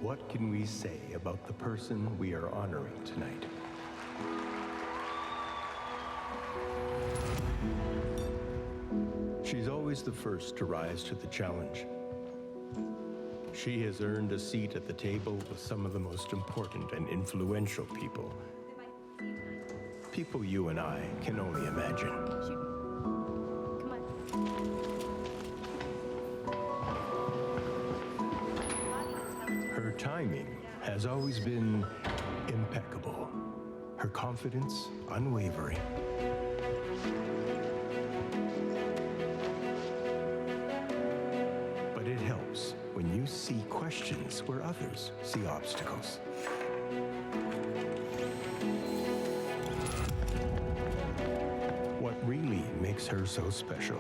What can we say about the person we are honoring tonight? She's always the first to rise to the challenge. She has earned a seat at the table with some of the most important and influential people. People you and I can only imagine. Come on. Her timing has always been impeccable. Her confidence unwavering. But it helps when you see questions where others see obstacles. What really makes her so special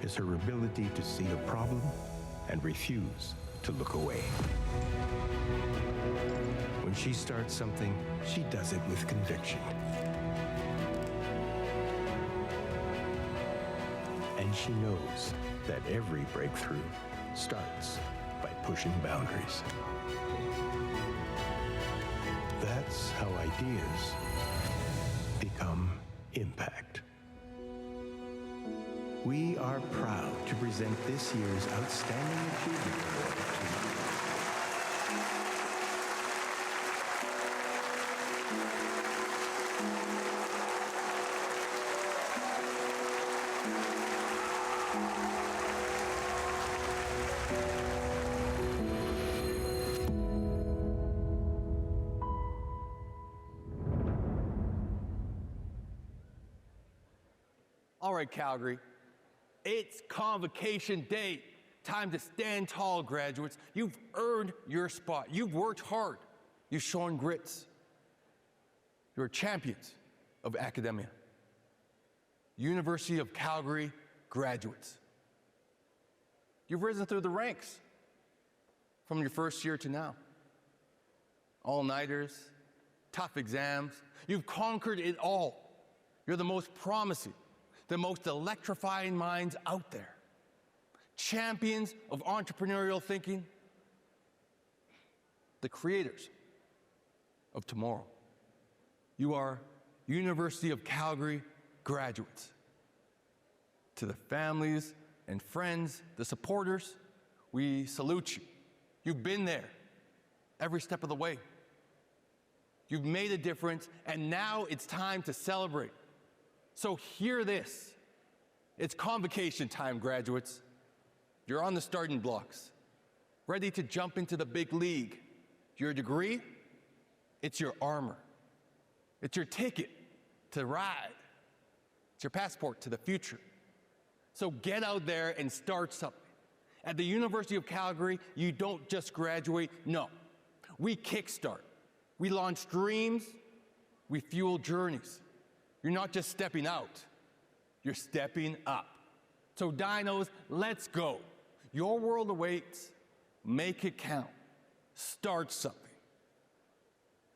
is her ability to see a problem and refuse to look away. When she starts something, she does it with conviction. And she knows that every breakthrough starts by pushing boundaries. That's how ideas become impact. We are proud to present this year's Outstanding Achievement Award to All right, Calgary, it's Convocation Day. Time to stand tall, graduates. You've earned your spot. You've worked hard. You've shown grits. You're champions of academia. University of Calgary graduates. You've risen through the ranks from your first year to now. All-nighters, tough exams. You've conquered it all. You're the most promising, the most electrifying minds out there. Champions of entrepreneurial thinking, the creators of tomorrow. You are University of Calgary graduates. To the families and friends, the supporters, we salute you. You've been there every step of the way. You've made a difference, and now it's time to celebrate. So hear this. It's convocation time, graduates. You're on the starting blocks, ready to jump into the big league. Your degree, it's your armor. It's your ticket to ride. It's your passport to the future. So get out there and start something. At the University of Calgary, you don't just graduate, no. We kickstart. We launch dreams. We fuel journeys. You're not just stepping out, you're stepping up. So dinos, let's go. Your world awaits. Make it count. Start something.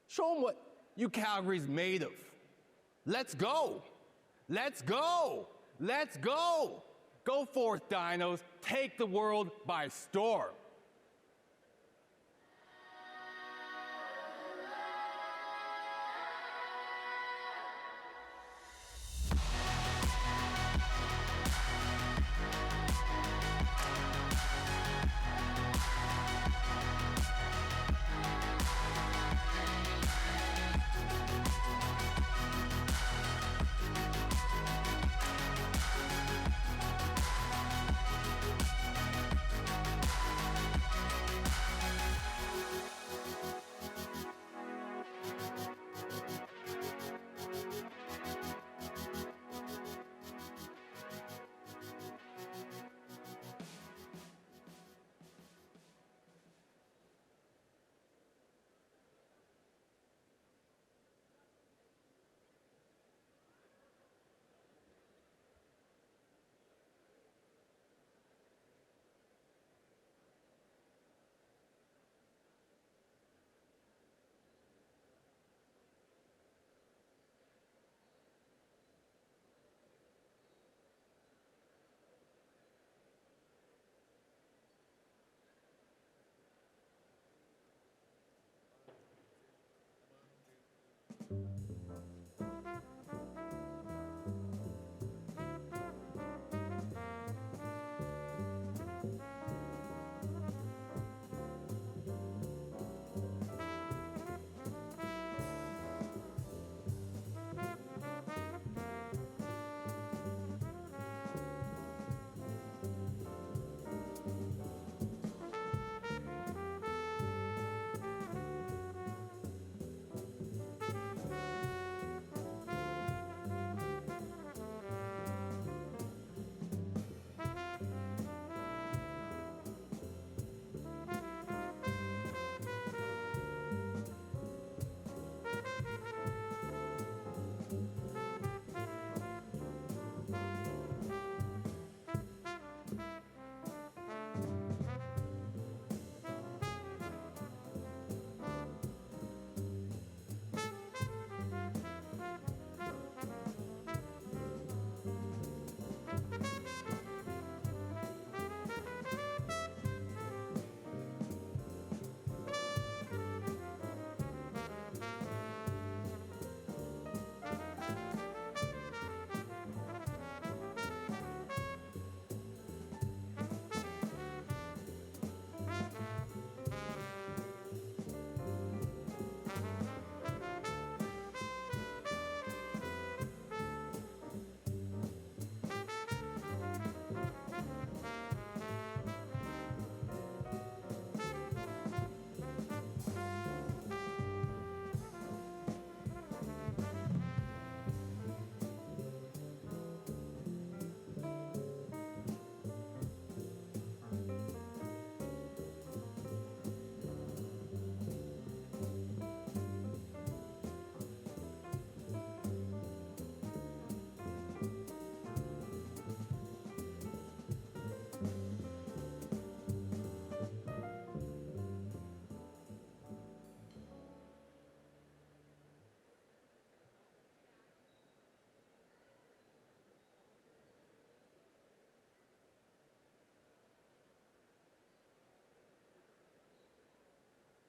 Show them what UCalgary's made of. Let's go. Let's go. Let's go. Go forth, dinos. Take the world by storm.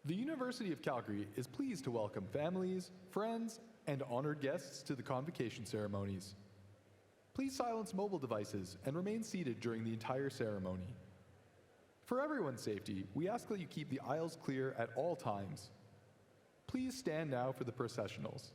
The University of Calgary is pleased to welcome families, friends, and honored guests to the Convocation ceremonies. Please silence mobile devices and remain seated during the entire ceremony. For everyone's safety, we ask that you keep the aisles clear at all times. Please stand now for the processionals.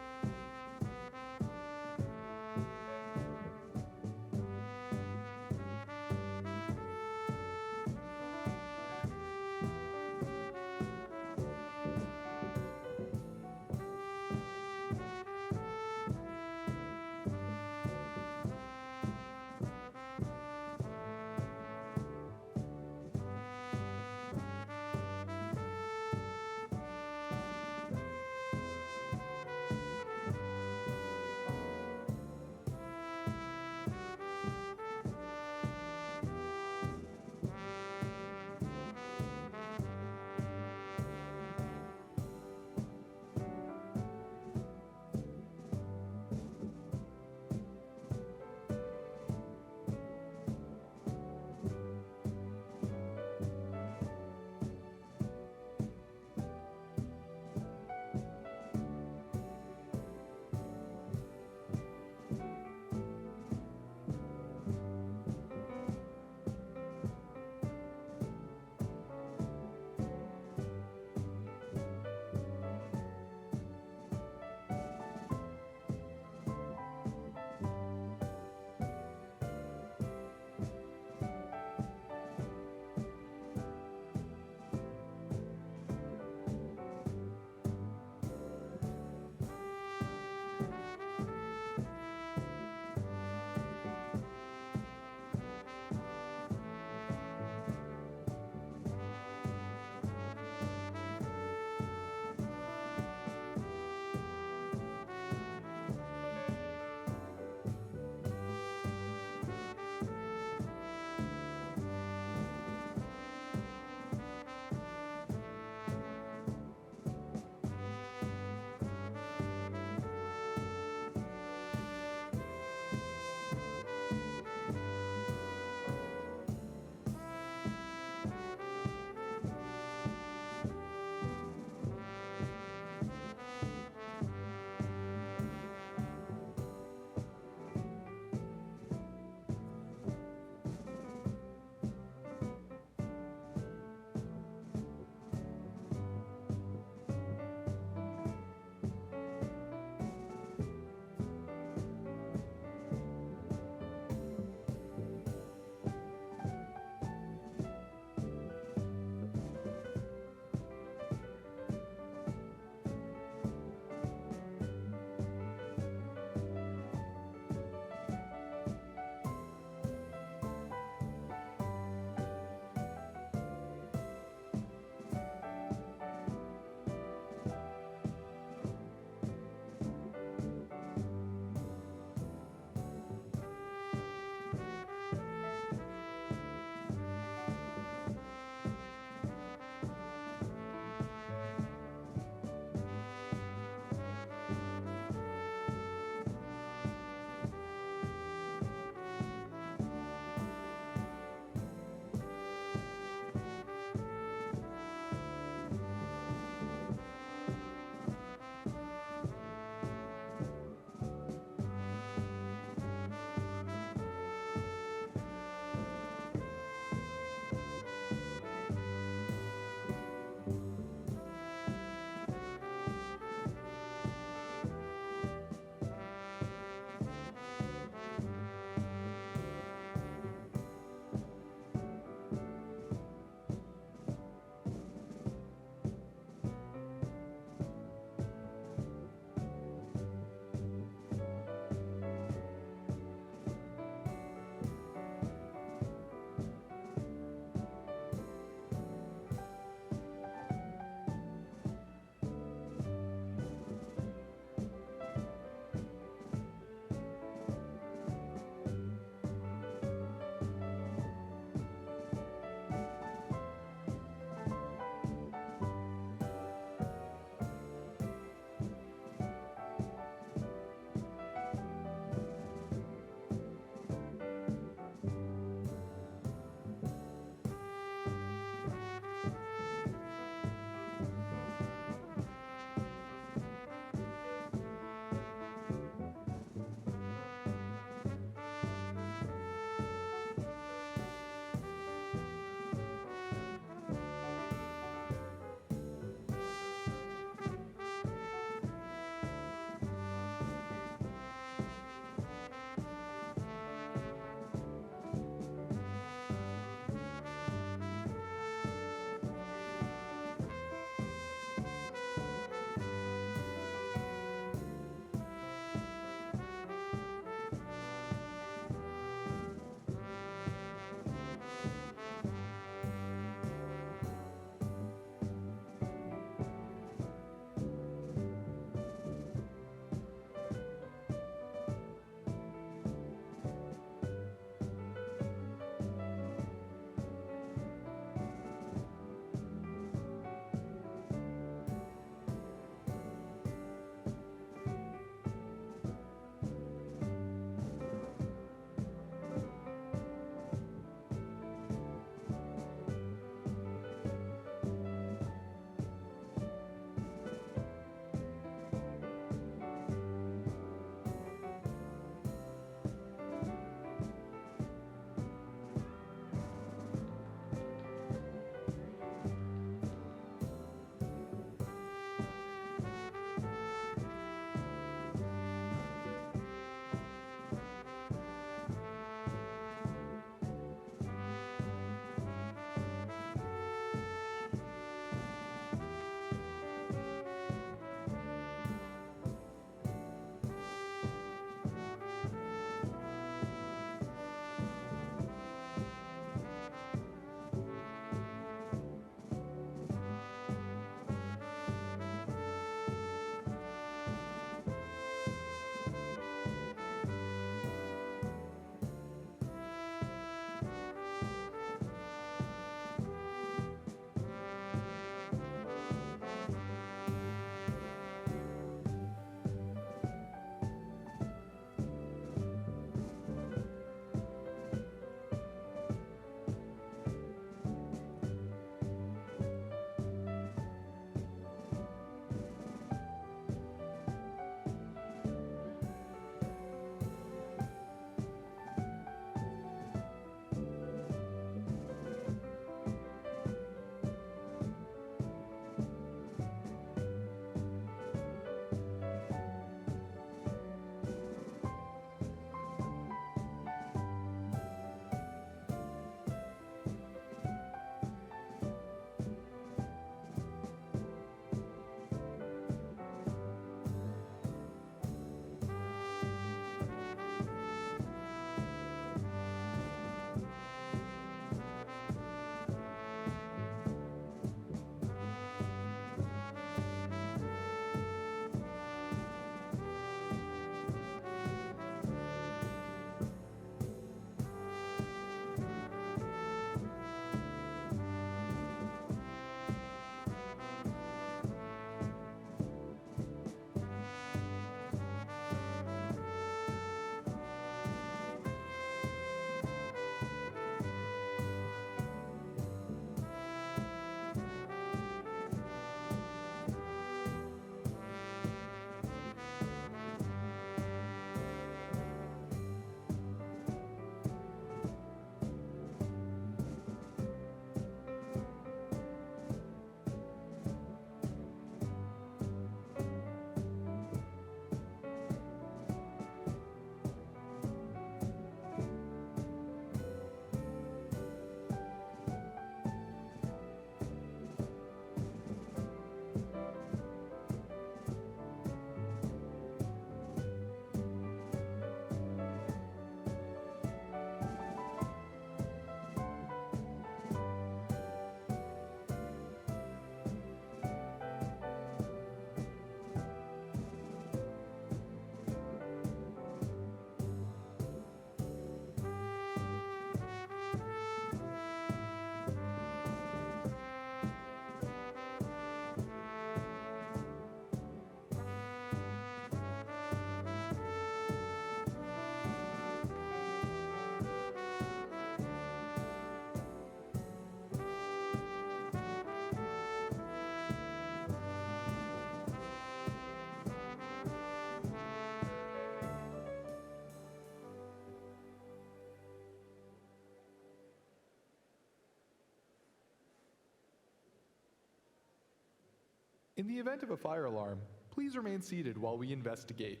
In the event of a fire alarm, please remain seated while we investigate.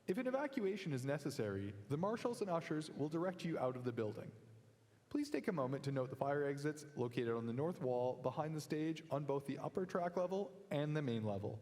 If an evacuation is necessary, the marshals and ushers will direct you out of the building. Please take a moment to note the fire exits located on the north wall behind the stage on both the upper track level and the main level.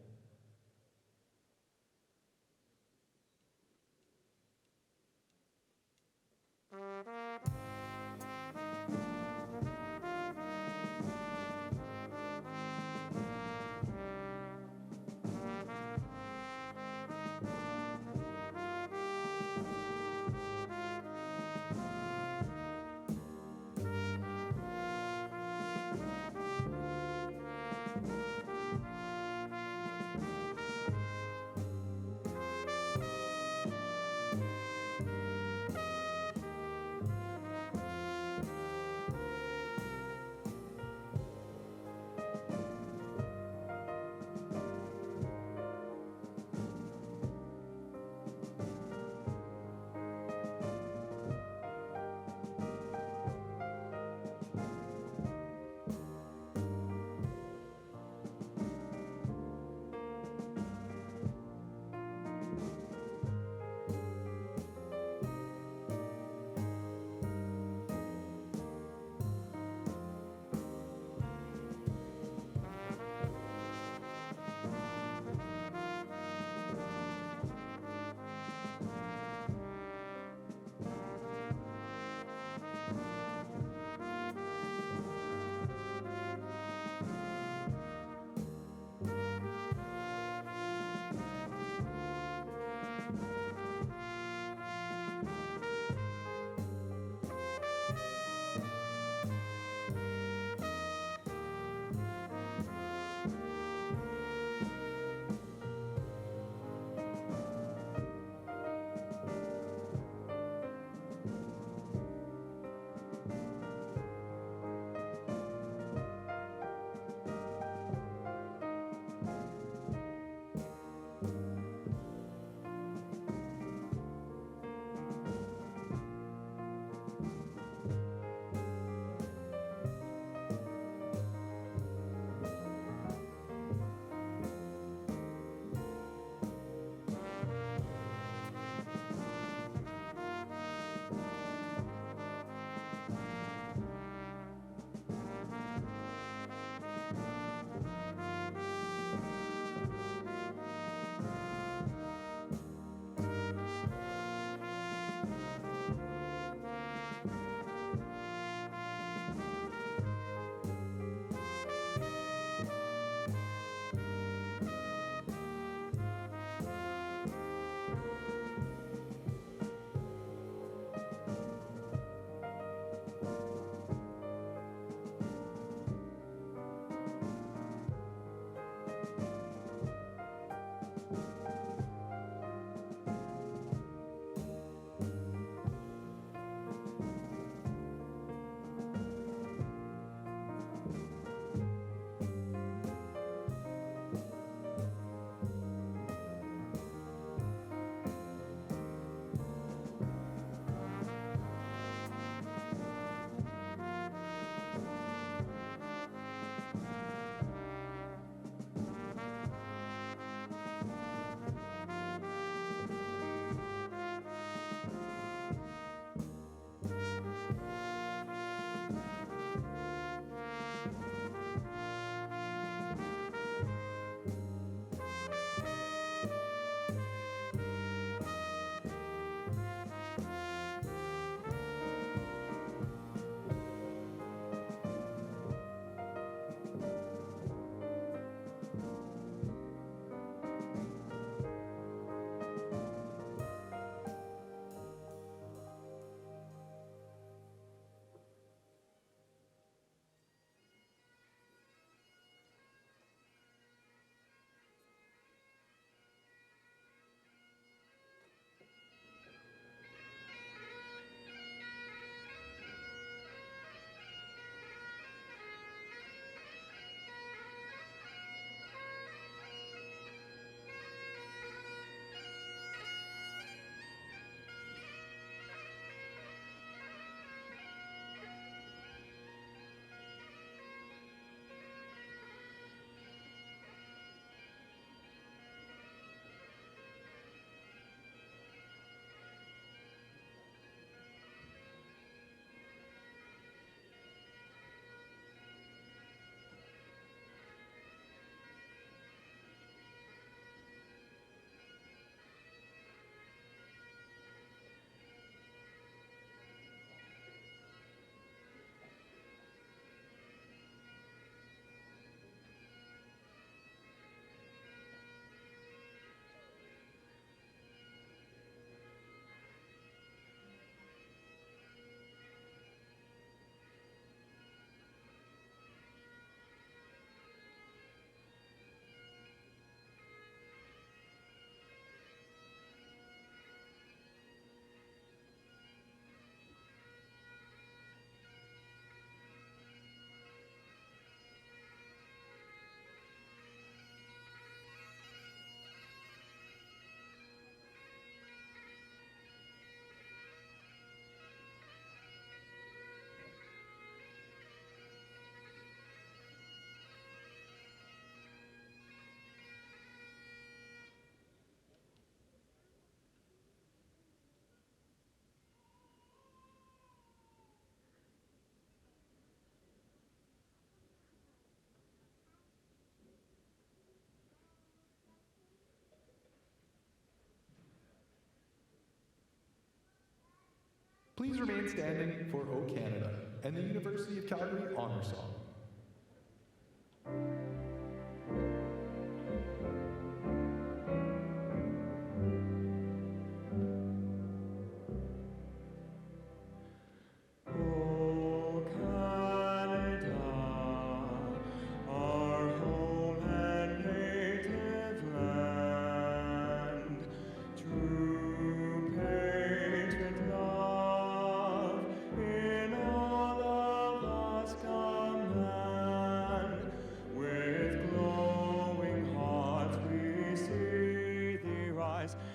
Please remain standing for O Canada and the University of Calgary Honor Song.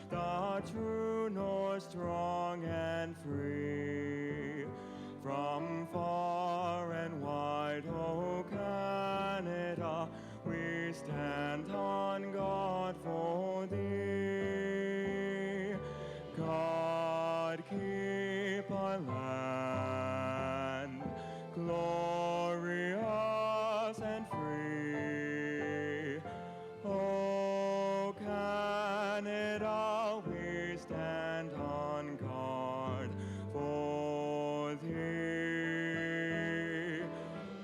The true north, strong and free, from far and wide, O Canada, we stand on God for thee. God keep our land glorious and free. O Canada, we stand on guard for thee.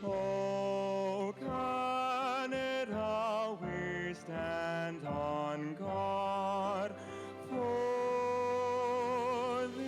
O Canada, we stand on guard for thee.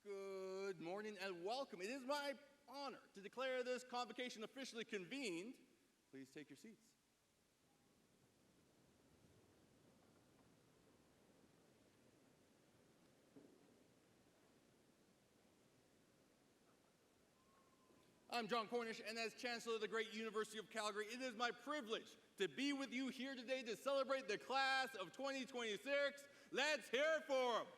Good morning and welcome. It is my honor to declare this convocation officially convened. Please take your seats. I'm John Cornish, and as Chancellor of the great University of Calgary, it is my privilege to be with you here today to celebrate the class of 2026. Let's hear it for them.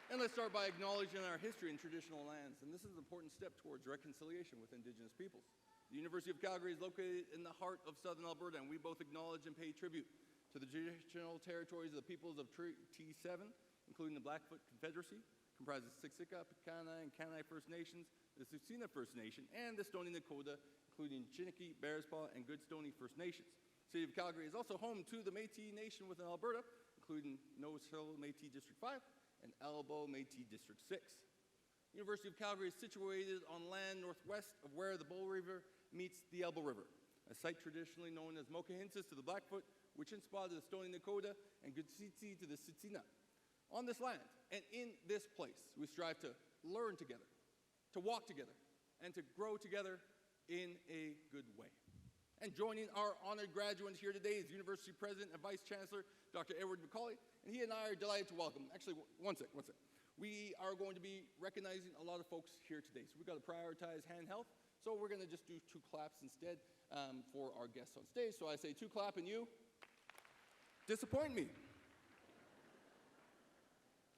And let's start by acknowledging our history and traditional lands. And this is an important step towards reconciliation with Indigenous peoples. The University of Calgary is located in the heart of southern Alberta, and we both acknowledge and pay tribute to the traditional territories of the peoples of Treaty 7, including the Blackfoot Confederacy, comprised of Siksika, Piikani, and Kainai First Nations, the Tsuut'ina First Nation, and the Stoney Nakoda, including Chiniki, Bearspaw, and Goodstoney First Nations. The City of Calgary is also home to the Métis Nation within Alberta, including Nose Hill Métis District 5, and Elbow Métis District 6. University of Calgary is situated on land northwest of where the Bull River meets the Elbow River, a site traditionally known as Mokahinsis to the Blackfoot, Wichinspah to the Stoney Nakoda, and Gutsitsi to the Tsuut'ina. On this land and in this place, we strive to learn together, to walk together, and to grow together in a good way. And joining our honored graduates here today is University President and Vice Chancellor, Dr. Edward McCauley, and he and I are delighted to welcome, actually, one sec. We are going to be recognizing a lot of folks here today, so we've got to prioritize hand health, so we're going to just do 2 claps instead for our guests on stage. So I say 2 clap and you disappoint me.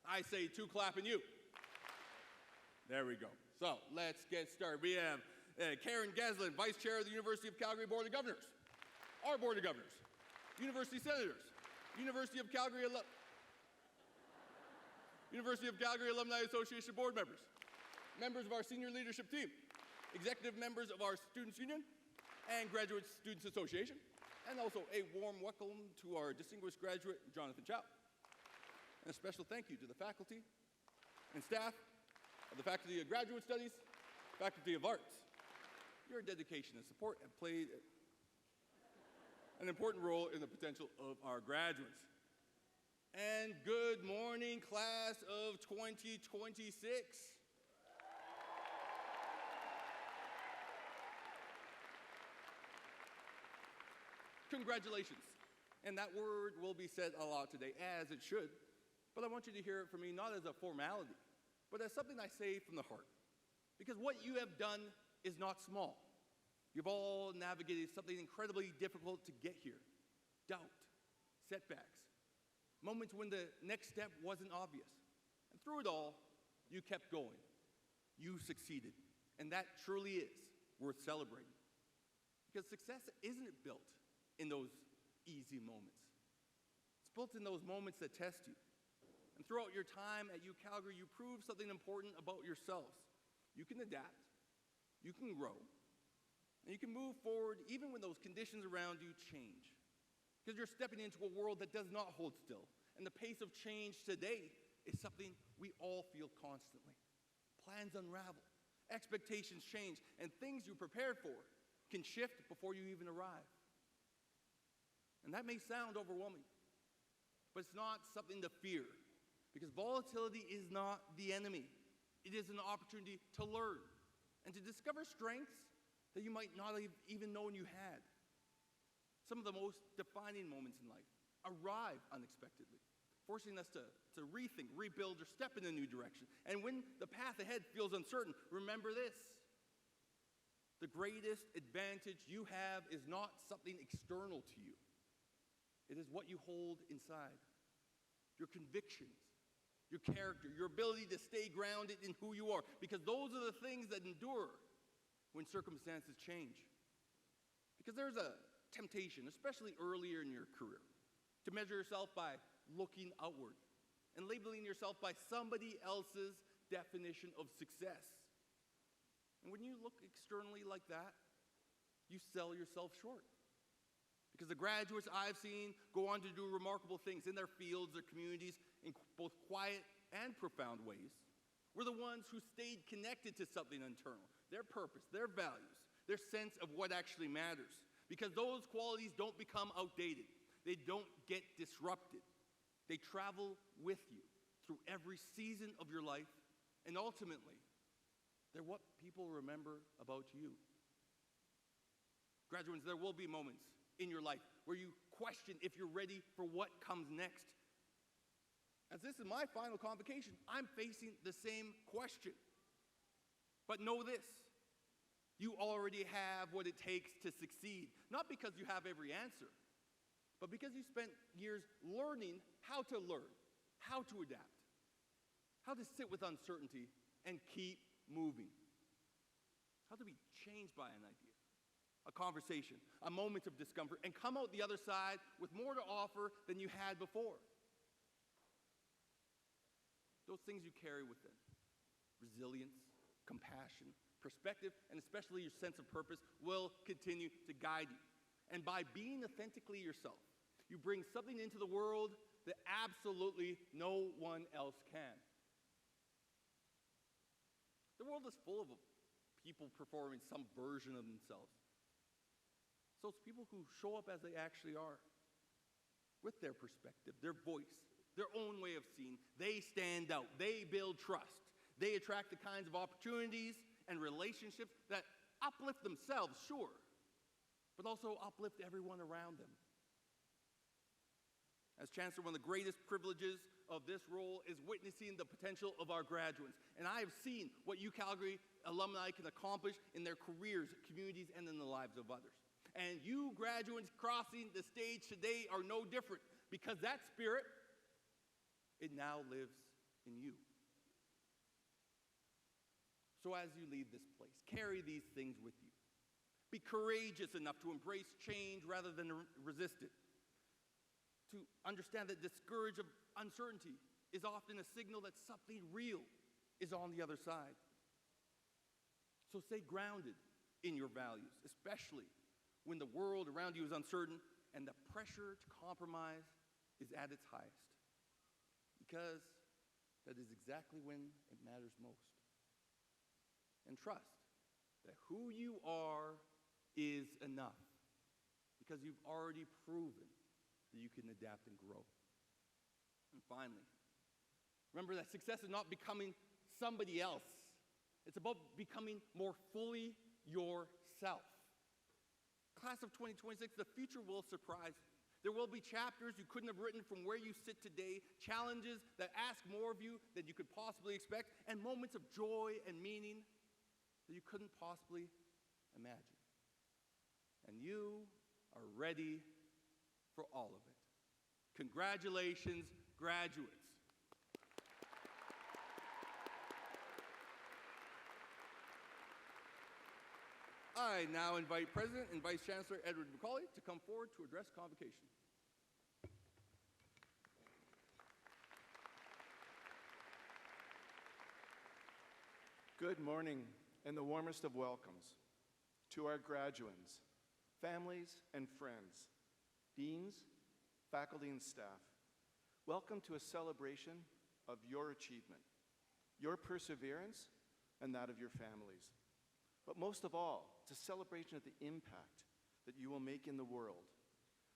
I say 2 clap and you. There we go. So let's get started. We have Karen Gaslin, Vice Chair of the University of Calgary Board of Governors, our Board of Governors, University Senators, University of Calgary Alumni Association board members, members of our senior leadership team, executive members of our Students' Union and Graduate Students' Association, and also a warm welcome to our distinguished graduate, Jonathan Chow. And a special thank you to the faculty and staff of the Faculty of Graduate Studies, Faculty of Arts. Your dedication and support have played an important role in the potential of our graduates. And good morning, class of 2026. Congratulations. And that word will be said a lot today, as it should. But I want you to hear it from me not as a formality, but as something I say from the heart. Because what you have done is not small. You've all navigated something incredibly difficult to get here. Doubt, setbacks, moments when the next step wasn't obvious. And through it all, you kept going. You succeeded. And that truly is worth celebrating. Because success isn't built in those easy moments. It's built in those moments that test you. And throughout your time at U Calgary, you proved something important about yourselves. You can adapt, you can grow, and you can move forward even when those conditions around you change. Because you're stepping into a world that does not hold still. And the pace of change today is something we all feel constantly. Plans unravel, expectations change, and things you prepared for can shift before you even arrive. And that may sound overwhelming, but it's not something to fear. Because volatility is not the enemy. It is an opportunity to learn and to discover strengths that you might not have even known you had. Some of the most defining moments in life arrive unexpectedly, forcing us to rethink, rebuild, or step in a new direction. And when the path ahead feels uncertain, remember this. The greatest advantage you have is not something external to you. It is what you hold inside. Your convictions, your character, your ability to stay grounded in who you are, because those are the things that endure when circumstances change. Because there's a temptation, especially earlier in your career, to measure yourself by looking outward and labeling yourself by somebody else's definition of success. And when you look externally like that, you sell yourself short. Because the graduates I've seen go on to do remarkable things in their fields, their communities, in both quiet and profound ways, were the ones who stayed connected to something internal, their purpose, their values, their sense of what actually matters. Because those qualities don't become outdated. They don't get disrupted. They travel with you through every season of your life, and ultimately, they're what people remember about you. Graduates, there will be moments in your life where you question if you're ready for what comes next. As this is my final convocation, I'm facing the same question. But know this, you already have what it takes to succeed, not because you have every answer, but because you spent years learning how to learn, how to adapt, how to sit with uncertainty and keep moving, how to be changed by an idea, a conversation, a moment of discomfort, and come out the other side with more to offer than you had before. Those things you carry within, resilience, compassion, perspective, and especially your sense of purpose, will continue to guide you. And by being authentically yourself, you bring something into the world that absolutely no one else can. The world is full of people performing some version of themselves. So it's people who show up as they actually are, with their perspective, their voice, their own way of seeing. They stand out. They build trust. They attract the kinds of opportunities and relationships that uplift themselves, sure, but also uplift everyone around them. As Chancellor, one of the greatest privileges of this role is witnessing the potential of our graduates. And I have seen what UCalgary alumni can accomplish in their careers, communities, and in the lives of others. And you graduates crossing the stage today are no different, because that spirit, it now lives in you. So as you leave this place, carry these things with you. Be courageous enough to embrace change rather than resist it. To understand that the scourge of uncertainty is often a signal that something real is on the other side. So stay grounded in your values, especially when the world around you is uncertain and the pressure to compromise is at its highest. Because that is exactly when it matters most. And trust that who you are is enough, because you've already proven that you can adapt and grow. And finally, remember that success is not becoming somebody else. It's about becoming more fully yourself. Class of 2026, the future will surprise you. There will be chapters you couldn't have written from where you sit today, challenges that ask more of you than you could possibly expect, and moments of joy and meaning that you couldn't possibly imagine. And you are ready for all of it. Congratulations, graduates. I now invite President and Vice Chancellor Edward Macaulay to come forward to address Convocation. Good morning and the warmest of welcomes to our graduands, families and friends, deans, faculty and staff. Welcome to a celebration of your achievement, your perseverance, and that of your families. But most of all, it's a celebration of the impact that you will make in the world.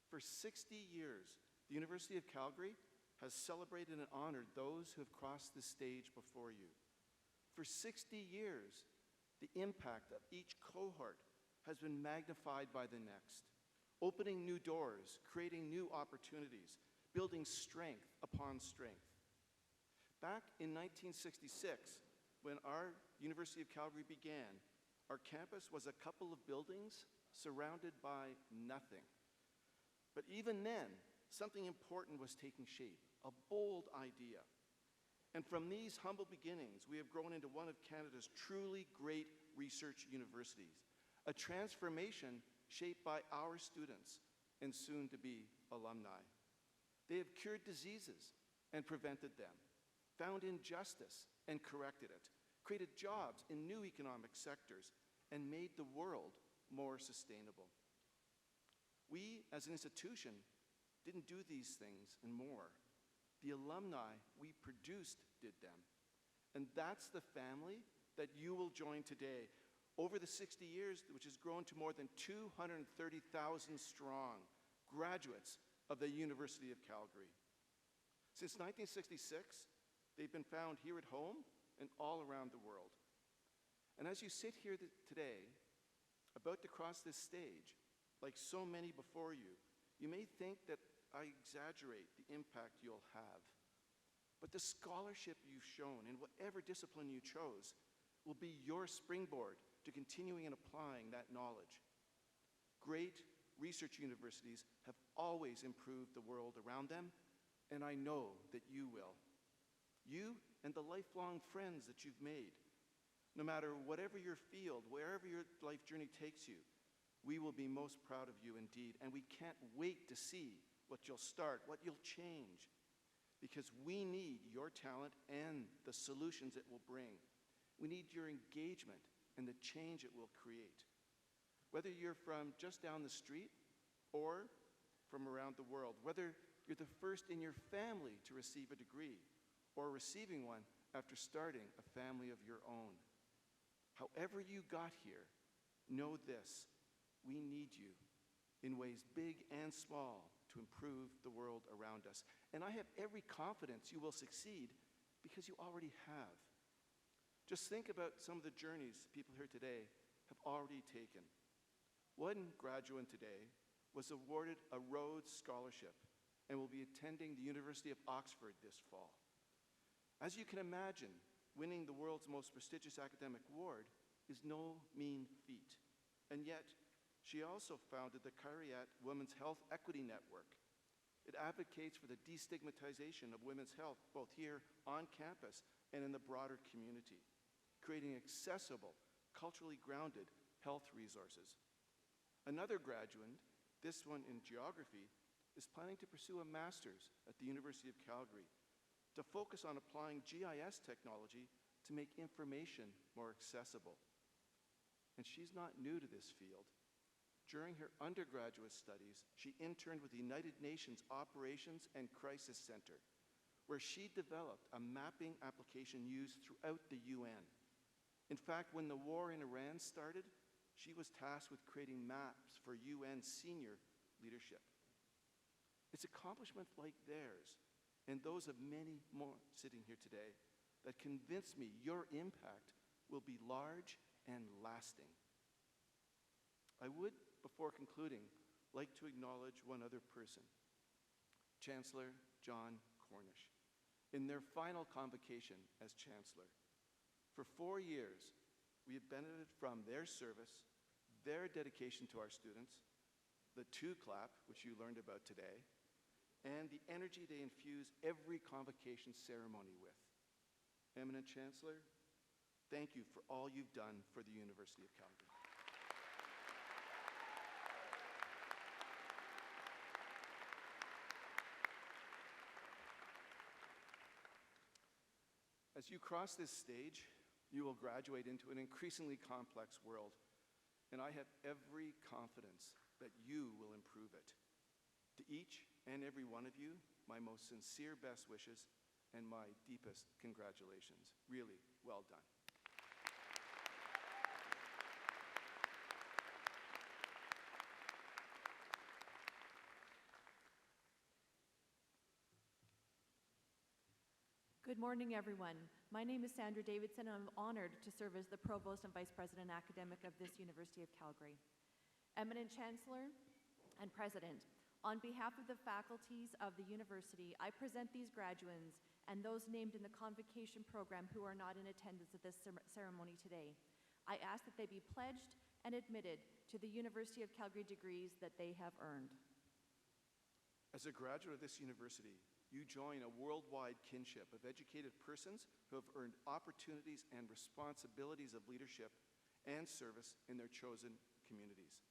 For 60 years, the University of Calgary has celebrated and honored those who have crossed the stage before you. For 60 years, the impact of each cohort has been magnified by the next, opening new doors, creating new opportunities, building strength upon strength. Back in 1966, when our University of Calgary began, our campus was a couple of buildings surrounded by nothing. But even then, something important was taking shape, a bold idea. And from these humble beginnings, we have grown into one of Canada's truly great research universities, a transformation shaped by our students and soon-to-be alumni. They have cured diseases and prevented them, found injustice and corrected it, created jobs in new economic sectors, and made the world more sustainable. We, as an institution, didn't do these things and more. The alumni we produced did them. And that's the family that you will join today. Over the 60 years, which has grown to more than 230,000 strong graduates of the University of Calgary. Since 1966, they've been found here at home and all around the world. And as you sit here today, about to cross this stage, like so many before you, you may think that I exaggerate the impact you'll have. But the scholarship you've shown in whatever discipline you chose will be your springboard to continuing and applying that knowledge. Great research universities have always improved the world around them, and I know that you will. You and the lifelong friends that you've made. No matter whatever your field, wherever your life journey takes you, we will be most proud of you indeed, and we can't wait to see what you'll start, what you'll change, because we need your talent and the solutions it will bring. We need your engagement and the change it will create. Whether you're from just down the street or from around the world, whether You're the first in your family to receive a degree or receiving one after starting a family of your own. However you got here, know this: we need you in ways big and small to improve the world around us. And I have every confidence you will succeed because you already have. Just think about some of the journeys people here today have already taken. One graduate today was awarded a Rhodes Scholarship and will be attending the University of Oxford this fall. As you can imagine, winning the world's most prestigious academic award is no mean feat. And yet, she also founded the Cariat Women's Health Equity Network. It advocates for the destigmatization of women's health, both here on campus and in the broader community, creating accessible, culturally grounded health resources. Another graduate, this one in geography, is planning to pursue a master's at the University of Calgary to focus on applying GIS technology to make information more accessible. And she's not new to this field. During her undergraduate studies, she interned with the United Nations Operations and Crisis Center, where she developed a mapping application used throughout the UN. In fact, when the war in Iran started, she was tasked with creating maps for UN senior leadership. It's accomplishments like theirs, and those of many more sitting here today, that convince me your impact will be large and lasting. I would, before concluding, like to acknowledge one other person, Chancellor John Cornish, in their final convocation as Chancellor. For 4 years, we have benefited from their service, their dedication to our students, the two-clap, which you learned about today, and the energy they infuse every convocation ceremony with. Eminent Chancellor, thank you for all you've done for the University of Calgary. As you cross this stage, you will graduate into an increasingly complex world, and I have every confidence that you will improve it. To each and every one of you, my most sincere best wishes and my deepest congratulations. Really, well done. Good morning, everyone. My name is Sandra Davidson, and I'm honored to serve as the Provost and Vice President Academic of this University of Calgary. Eminent Chancellor and President, on behalf of the faculties of the university, I present these graduands and those named in the Convocation program who are not in attendance at this ceremony today. I ask that they be pledged and admitted to the University of Calgary degrees that they have earned. As a graduate of this university, you join a worldwide kinship of educated persons who have earned opportunities and responsibilities of leadership and service in their chosen communities.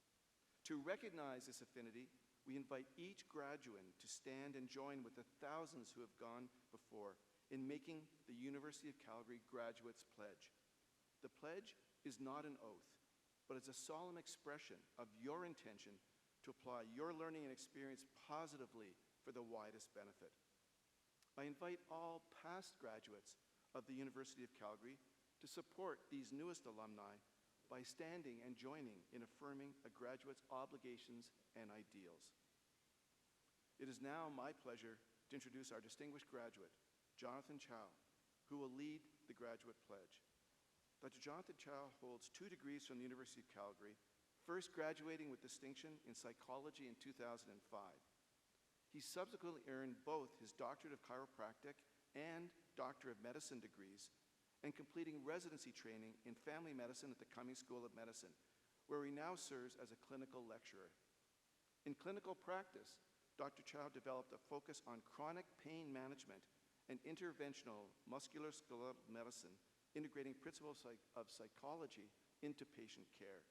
To recognize this affinity, we invite each graduate to stand and join with the thousands who have gone before in making the University of Calgary Graduates Pledge. The pledge is not an oath, but is a solemn expression of your intention to apply your learning and experience positively for the widest benefit. I invite all past graduates of the University of Calgary to support these newest alumni by standing and joining in affirming a graduate's obligations and ideals. It is now my pleasure to introduce our distinguished graduate, Jonathan Chow, who will lead the graduate pledge. Dr. Jonathan Chow holds 2 degrees from the University of Calgary, first graduating with distinction in psychology in 2005. He subsequently earned both his Doctorate of Chiropractic and Doctor of Medicine degrees, and completing residency training in family medicine at the Cummings School of Medicine, where he now serves as a clinical lecturer. In clinical practice, Dr. Chow developed a focus on chronic pain management and interventional musculoskeletal medicine, integrating principles of psychology into patient care.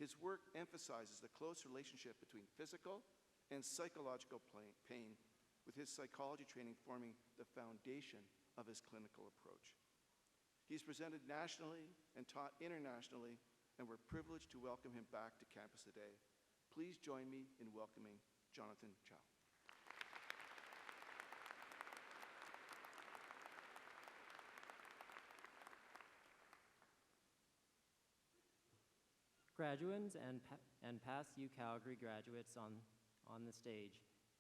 His work emphasizes the close relationship between physical and psychological pain, with his psychology training forming the foundation of his clinical approach. He's presented nationally and taught internationally, and we're privileged to welcome him back to campus today. Please join me in welcoming Jonathan Chow. Graduands and past U Calgary graduates on the stage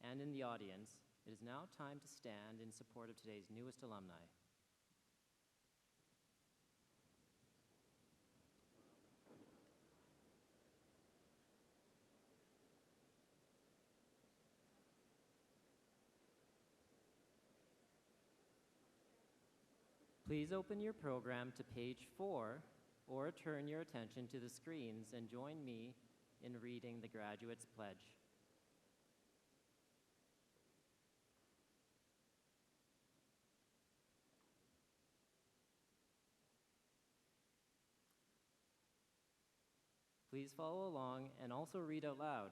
and in the audience, it is now time to stand in support of today's newest alumni. Please open your program to page 4 or turn your attention to the screens and join me in reading the Graduates' Pledge. Please follow along and also read out loud.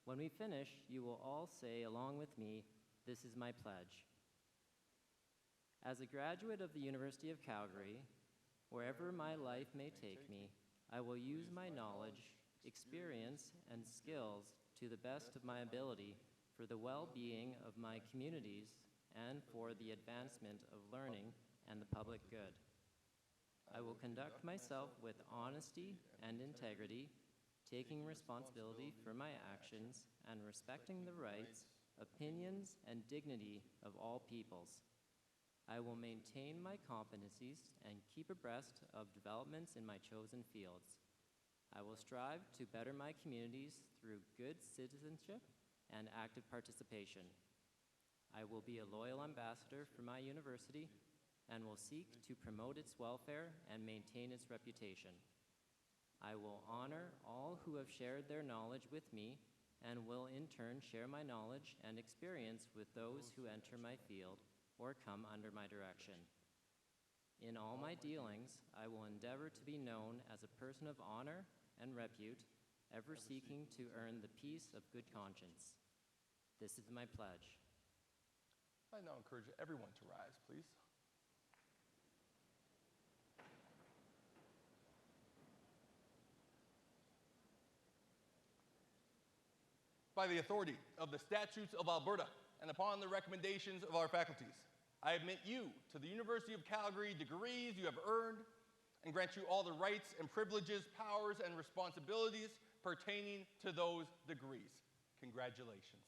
When we finish, you will all say along with me, "This is my pledge." As a graduate of the University of Calgary, wherever my life may take me, I will use my knowledge, experience, and skills to the best of my ability for the well-being of my communities and for the advancement of learning and the public good. I will conduct myself with honesty and integrity, taking responsibility for my actions and respecting the rights, opinions, and dignity of all peoples. I will maintain my competencies and keep abreast of developments in my chosen fields. I will strive to better my communities through good citizenship and active participation. I will be a loyal ambassador for my university and will seek to promote its welfare and maintain its reputation. I will honor all who have shared their knowledge with me and will in turn share my knowledge and experience with those who enter my field or come under my direction. In all my dealings, I will endeavor to be known as a person of honor and repute, ever seeking to earn the peace of good conscience. This is my pledge. I now encourage everyone to rise, please. By the authority of the statutes of Alberta and upon the recommendations of our faculties, I admit you to the University of Calgary degrees you have earned and grant you all the rights and privileges, powers, and responsibilities pertaining to those degrees. Congratulations.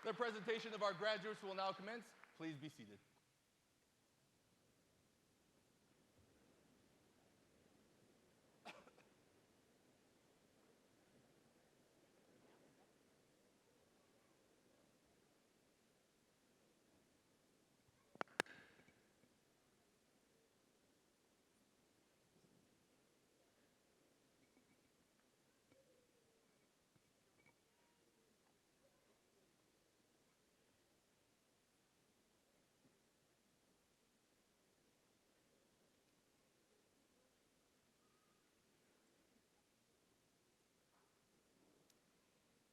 The presentation of our graduates will now commence. Please be seated.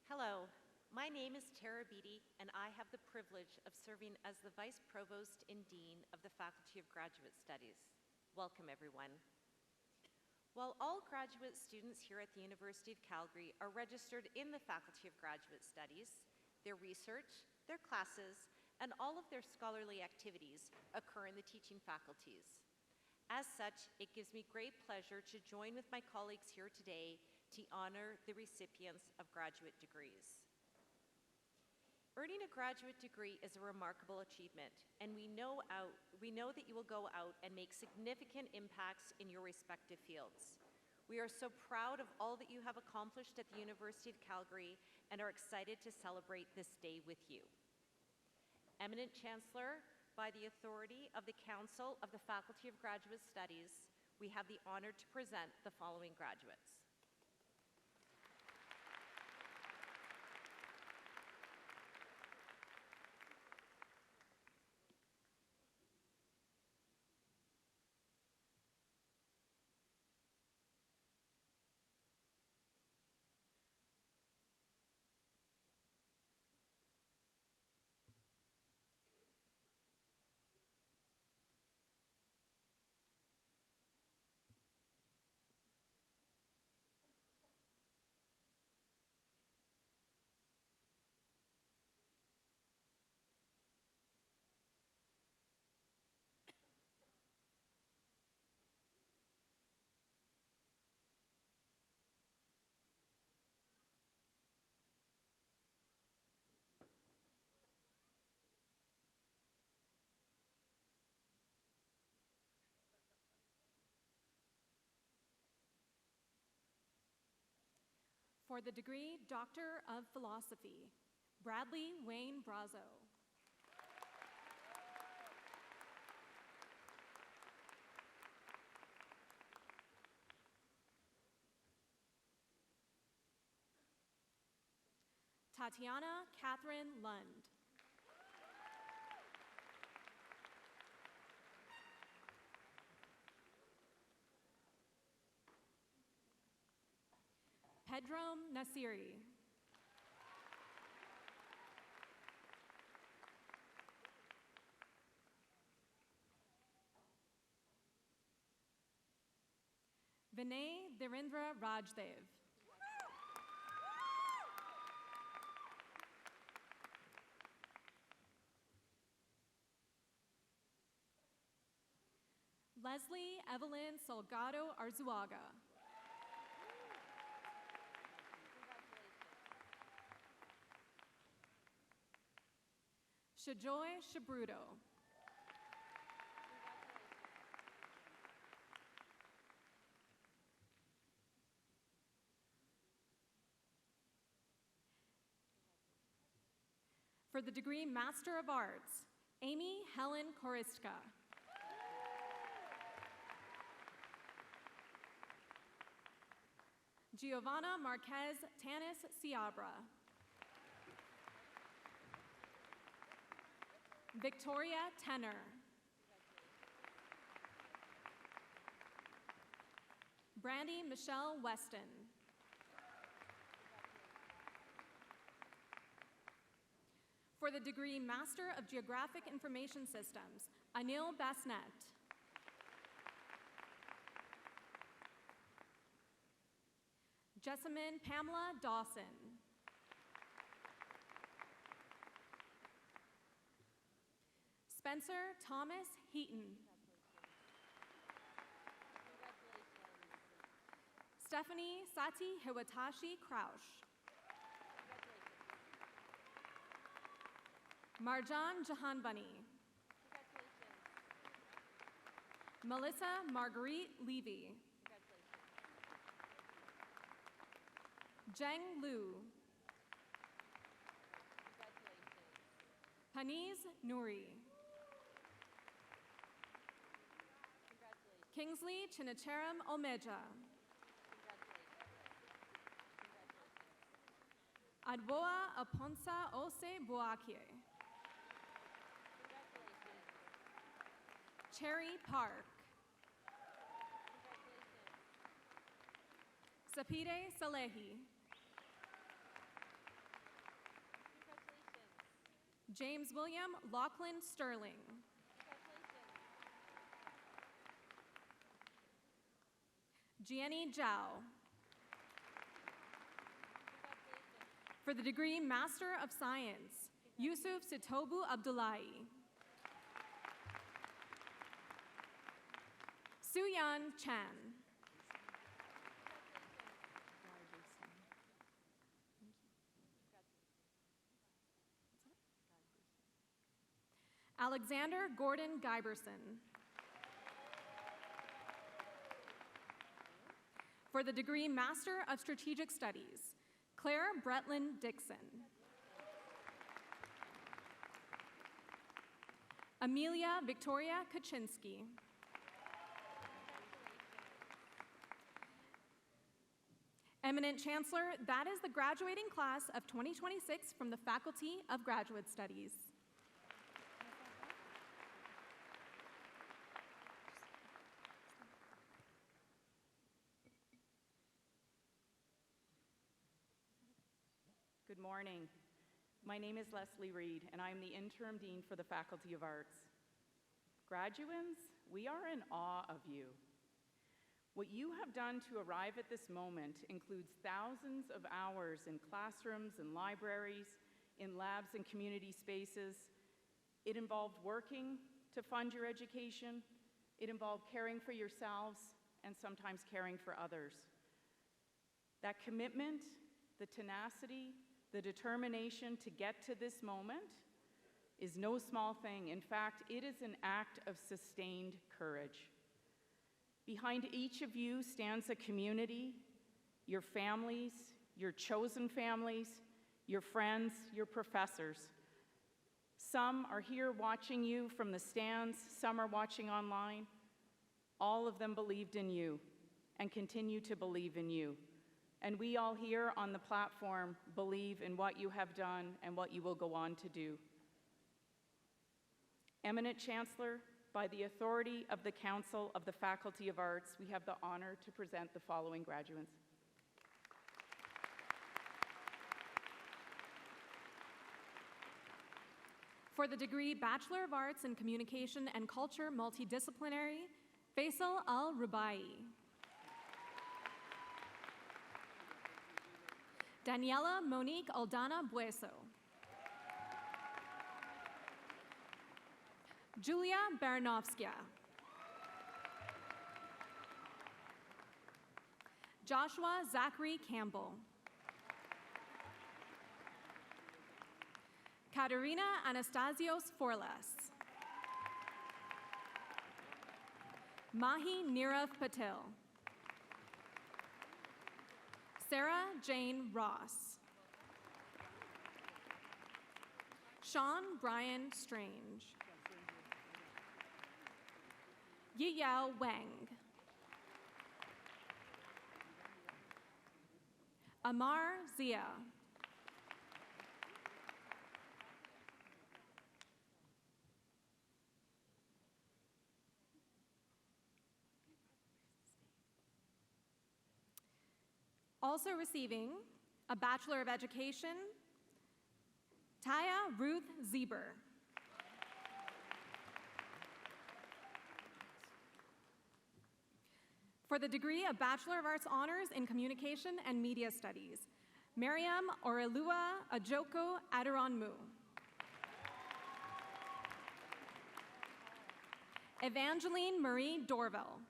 Hello, my name is Tara Beatty, and I have the privilege of serving as the Vice Provost and Dean of the Faculty of Graduate Studies. Welcome, everyone. While all graduate students here at the University of Calgary are registered in the Faculty of Graduate Studies, their research, their classes, and all of their scholarly activities occur in the teaching faculties. As such, it gives me great pleasure to join with my colleagues here today to honor the recipients of graduate degrees. Earning a graduate degree is a remarkable achievement, and we know that you will go out and make significant impacts in your respective fields. We are so proud of all that you have accomplished at the University of Calgary and are excited to celebrate this day with you. Eminent Chancellor, by the authority of the Council of the Faculty of Graduate Studies, we have the honor to present the following graduates. For the degree Doctor of Philosophy, Bradley Wayne Brazo. Tatiana Catherine Lund. Pedram Nasiri. Vinay Dhirendra Rajdev. Leslie Evelyn Salgado Arzuaga. Shajoy Shabruto. For the degree Master of Arts, Amy Helen Koristka. Giovanna Marquez Tanis Ciabra. Victoria Tenner. Brandy Michelle Weston. For the degree Master of Geographic Information Systems, Anil Basnet. Jessamine Pamela Dawson. Spencer Thomas Heaton. Stephanie Sati Hiwatashi Kraush. Marjan Jahanbani. Melissa Marguerite Levy. Zheng Lu. Haniz Nouri. Kingsley Chinacheram Omeja. Adwoa Aponsa Ose Boakie. Cherry Park. Sapide Salehi. James William Lachlan Sterling. Gianni Zhao. For the degree Master of Science, Yusuf Sitobu Abdullahi. Suyan Chan. Alexander Gordon Giberson. For the degree Master of Strategic Studies, Claire Bretlin Dixon. Amelia Victoria Kaczynski. Eminent Chancellor, that is the graduating class of 2026 from the Faculty of Graduate Studies. Good morning. My name is Leslie Reed, and I'm the Interim Dean for the Faculty of Arts. Graduands, we are in awe of you. What you have done to arrive at this moment includes thousands of hours in classrooms and libraries, in labs and community spaces. It involved working to fund your education. It involved caring for yourselves and sometimes caring for others. That commitment, the tenacity, the determination to get to this moment is no small thing. In fact, it is an act of sustained courage. Behind each of you stands a community, your families, your chosen families, your friends, your professors. Some are here watching you from the stands, some are watching online. All of them believed in you and continue to believe in you. And we all here on the platform believe in what you have done and what you will go on to do. Eminent Chancellor, by the authority of the Council of the Faculty of Arts, we have the honor to present the following graduates. For the degree Bachelor of Arts in Communication and Culture Multidisciplinary, Faisal Al-Rubai. Daniela Monique Aldana Bueso. Julia Baranovskia. Joshua Zachary Campbell. Katerina Anastasios Forlas. Mahi Nirav Patel. Sarah Jane Ross. Sean Brian Strange. Yiyao Wang. Amar Zia. Also receiving a Bachelor of Education, Taya Ruth Zieber. For the degree of Bachelor of Arts Honors in Communication and Media Studies, Miriam Orelua Ajoko Adironmu. Evangeline Marie Dorville.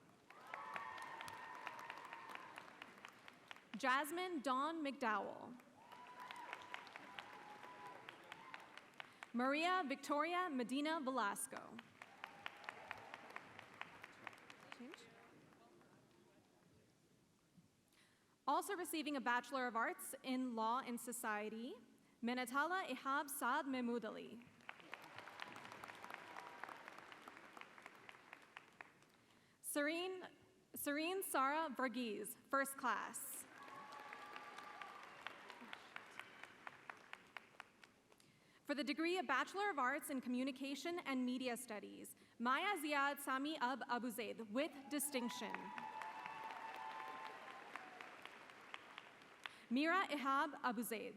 Jasmine Dawn McDowell. Maria Victoria Medina Velasco. Also receiving a Bachelor of Arts in Law and Society, Menatala Ihab Saad Mehmoodali. Serene Sarah Varghese, first class. For the degree of Bachelor of Arts in Communication and Media Studies, Maya Ziad Sami Ab Abu Zaid, with distinction. Mira Ihab Abu Zaid.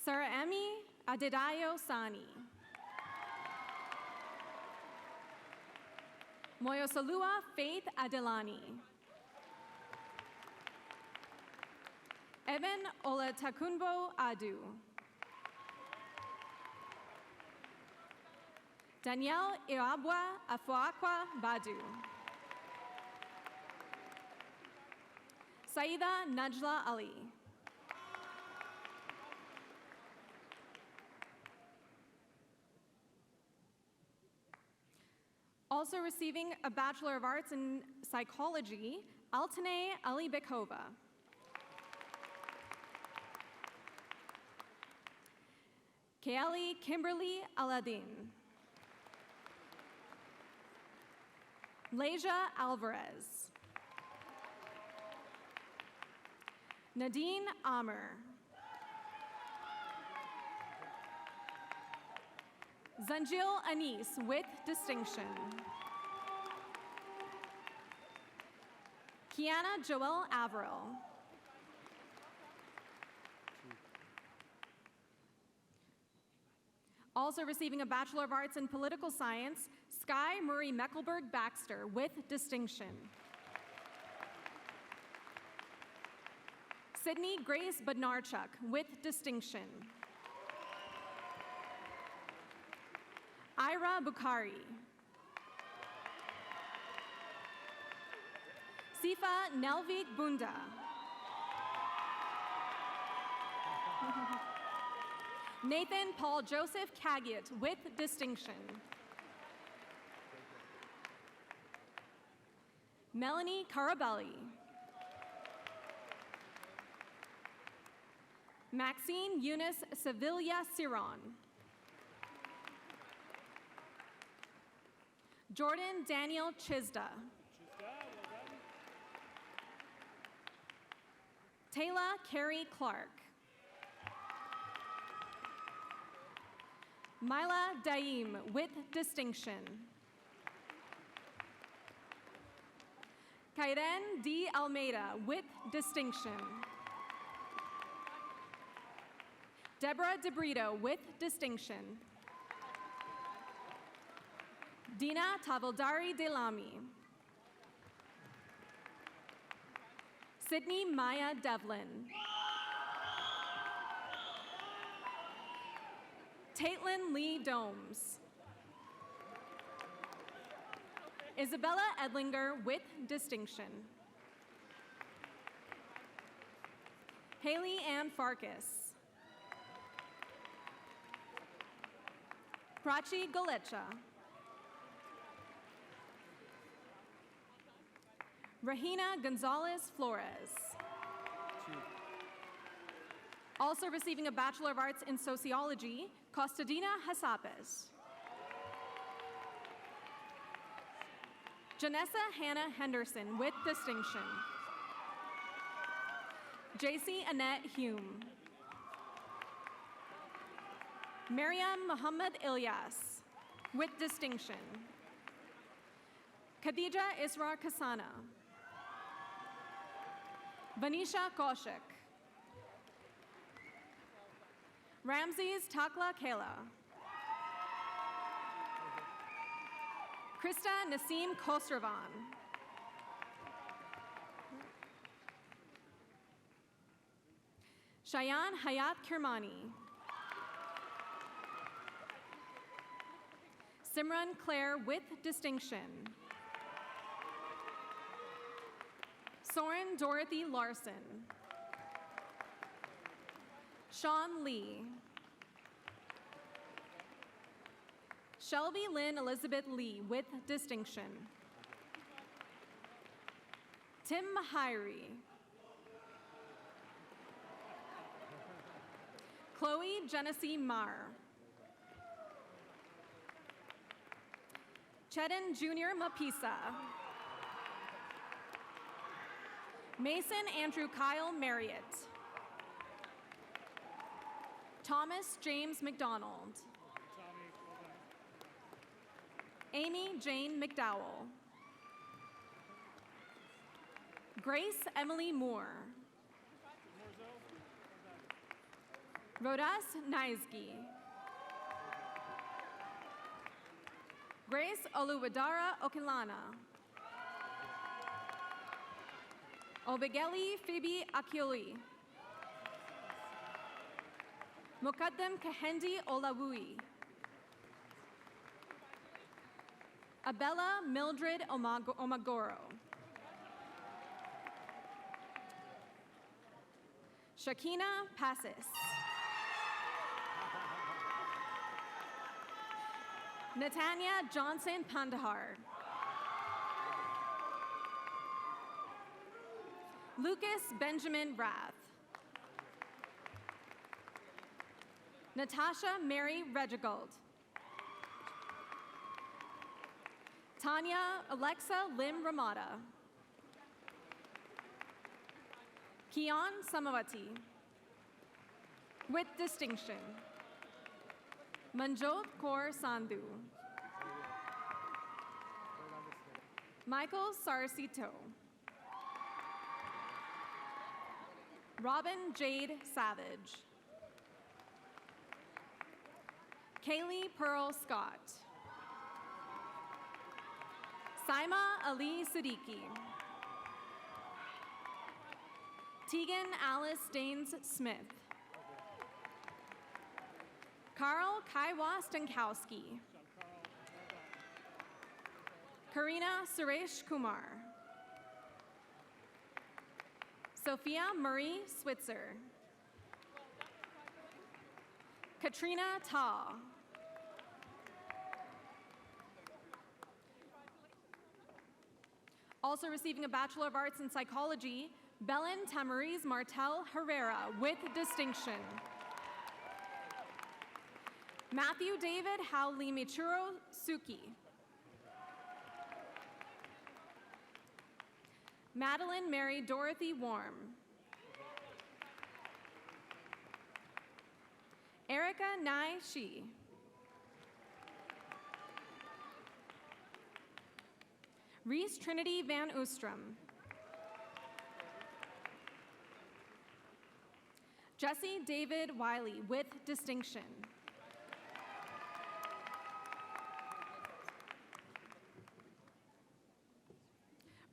Saraemi Adedayo Sani. Moyosalua Faith Adelani. Evan Olatakunbo Adu. Danielle Iabwa Afuakwa Badu. Saida Najla Ali. Also receiving a Bachelor of Arts in Psychology, Altane Ali Bekova. Kaeli Kimberly Aladdin. Leja Alvarez. Nadine Amer. Zanjil Anis, with distinction. Kiana Joel Averill. Also receiving a Bachelor of Arts in Political Science, Sky Murray Meckelberg Baxter, with distinction. Sydney Grace Bednarchuk, with distinction. Ira Bukhari. Sifa Nelvik Bunda. Nathan Paul Joseph Cagiet, with distinction. Melanie Carabelli. Maxine Eunice Sevilla Ciron. Jordan Daniel Chisda. Taylor Carey Clark. Mila Daim with distinction. Kairen D. Almeida with distinction. Deborah DeBrito with distinction. Dina Tavildari Delami. Sydney Maya Devlin. Taitlin Lee Domes. Isabella Edlinger with distinction. Haley Ann Farkas. Prachi Golecha. Rahina Gonzalez Flores. Also receiving a Bachelor of Arts in Sociology, Costadina Hasapes. Janessa Hannah Henderson with distinction. JC Annette Hume. Maryam Muhammad Ilyas with distinction. Khadija Israr Kasana. Vanisha Kaushik. Ramses Takla Kela. Krista Nasim Khosravan. Shayan Hayat Kirmani. Simran Claire with distinction. Soren Dorothy Larson. Sean Lee. Shelby Lynn Elizabeth Lee with distinction. Tim Mahiri. Chloe Genesee Marr. Chetan Jr. Mapisa. Mason Andrew Kyle Marriott. Thomas James McDonald. Amy Jane McDowell. Grace Emily Moore. Rodas Naizgi. Grace Oluwadara Okilana. Obegeli Phoebe Akioli. Mukaddam Kahendi Olawui. Abella Mildred Omagoro. Shakina Passis. Natanya Johnson Pandahar. Lucas Benjamin Rath. Natasha Mary Regigold. Tanya Alexa Lim Ramada. Kian Samavati. With distinction. Manjot Kaur Sandhu. Michael Sarcito. Robin Jade Savage. Kaylee Pearl Scott. Saima Ali Siddiqui. Tegan Alice Daines Smith. Carl Kaiwa Stankowski. Karina Suresh Kumar. Sophia Marie Switzer. Katrina Ta. Also receiving a Bachelor of Arts in Psychology, Belen Tamariz Martel Herrera with distinction. Matthew David Howley Michuro Suki. Madeline Mary Dorothy Warm. Erica Nai Shi. Reese Trinity Van Oostrom. Jesse David Wiley with distinction.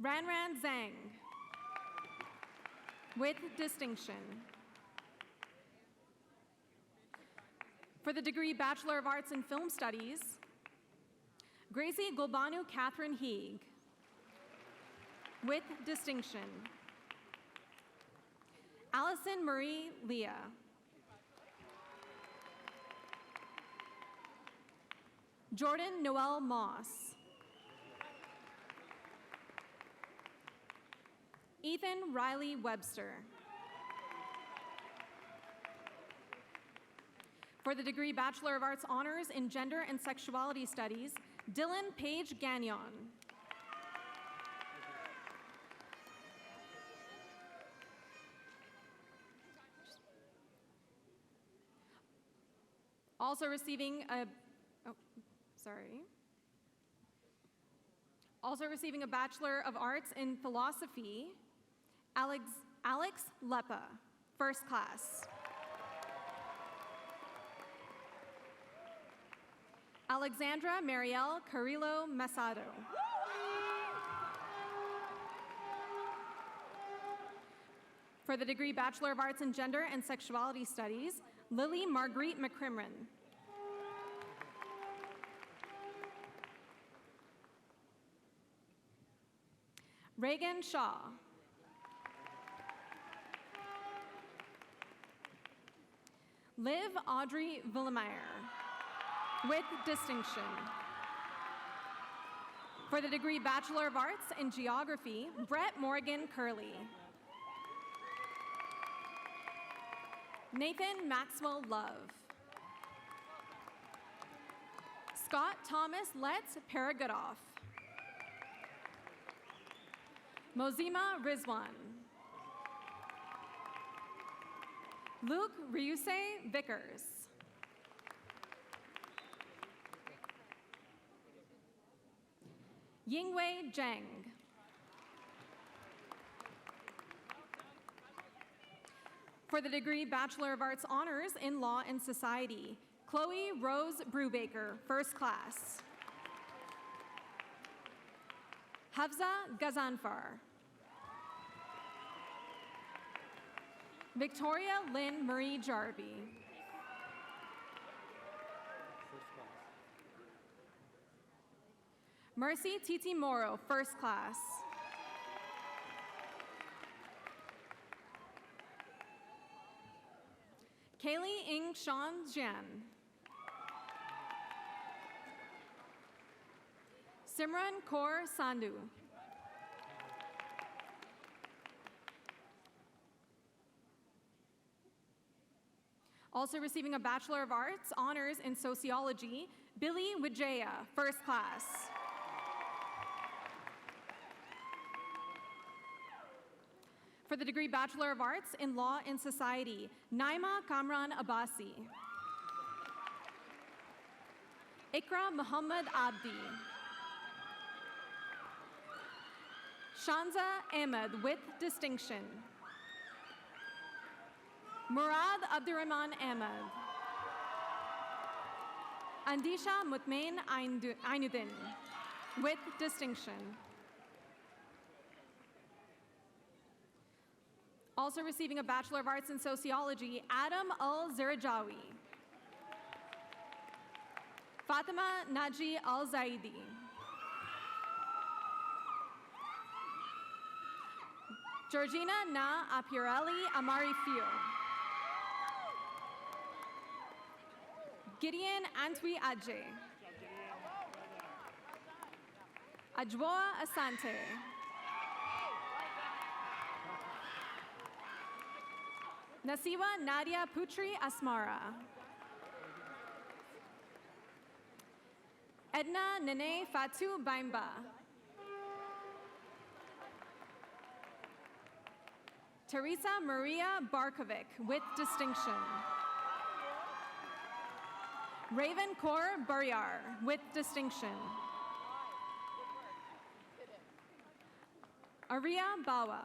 Ranran Zhang with distinction. For the degree Bachelor of Arts in Film Studies, Gracie Gulbanu Catherine Heeg with distinction. Allison Marie Leah. Jordan Noel Moss. Ethan Riley Webster. For the degree Bachelor of Arts Honors in Gender and Sexuality Studies, Dylan Page Gagnon. Also receiving a Bachelor of Arts in Philosophy, Alex Lepa, first class. Alexandra Marielle Carrillo Masado. For the degree Bachelor of Arts in Gender and Sexuality Studies, Lily Marguerite McCrimron. Reagan Shaw. Liv Audrey Villemeyer with distinction. For the degree Bachelor of Arts in Geography, Brett Morgan Curley. Nathan Maxwell Love. Scott Thomas Letts Paragodoff. Mozima Rizwan. Luke Ryuse Vickers. Yingwei Zheng. For the degree Bachelor of Arts Honors in Law and Society, Chloe Rose Brubaker, first class. Hafza Gazanfar. Victoria Lynn Marie Jarvie. Mercy Titi Moro, first class. Kaylee Ing Sean Jian. Simran Kaur Sandhu. Also receiving a Bachelor of Arts Honors in Sociology, Billy Wijaya, first class. For the degree Bachelor of Arts in Law and Society, Naima Kamran Abbasi. Ikra Muhammad Abdi. Shanza Ahmed with distinction. Murad Abdurrahman Ahmed. Andisha Mutmain Ainuddin with distinction. Also receiving a Bachelor of Arts in Sociology, Adam Al-Zirajawi. Fatima Naji Al-Zaidi. Georgina Na Apirelli Amarifio. Gideon Antwi Adje. Ajwoa Asante. Nasiwa Nadia Putri Asmara. Edna Nene Fatu Baimba. Teresa Maria Barkovic with distinction. Raven Kaur Buryar with distinction. Aria Bawa.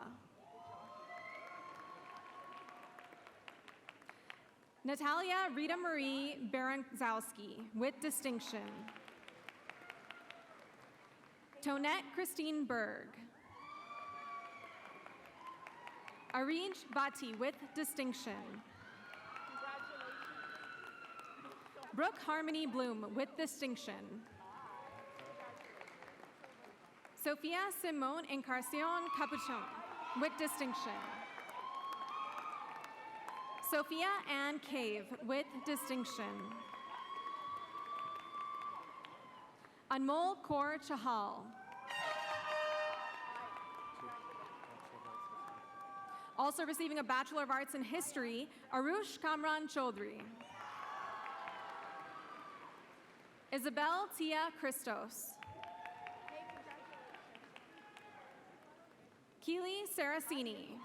Natalia Rita Marie Beranzowski with distinction. Tonette Christine Berg. Arij Bhatti with distinction. Brooke Harmony Bloom with distinction. Sofia Simone Encarnacion Capuchon with distinction. Sophia Ann Cave with distinction. Anmol Kaur Chahal. Also receiving a Bachelor of Arts in History, Arush Kamran Chaudhry. Isabel Tia Christos. Keely Saracini.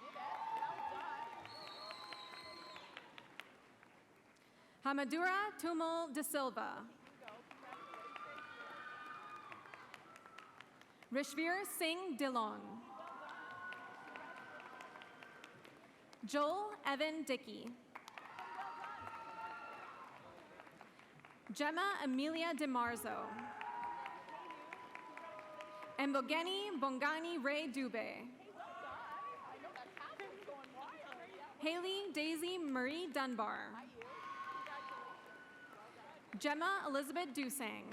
Hamadura Tumul de Silva. Rishvir Singh Dillon. Joel Evan Dickey. Gemma Amelia DeMarzo. Mbogeni Bongani Ray Dube. Haley Daisy Marie Dunbar. Gemma Elizabeth Dusang.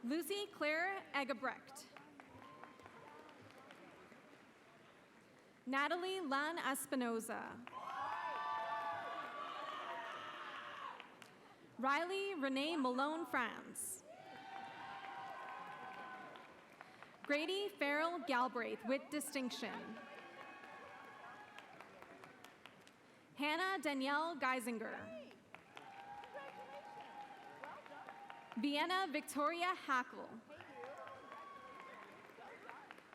Lucy Claire Egebrecht. Natalie Lan Espinoza. Riley Renee Malone France. Grady Farrell Galbraith with distinction. Hannah Danielle Geisinger. Vienna Victoria Hackle.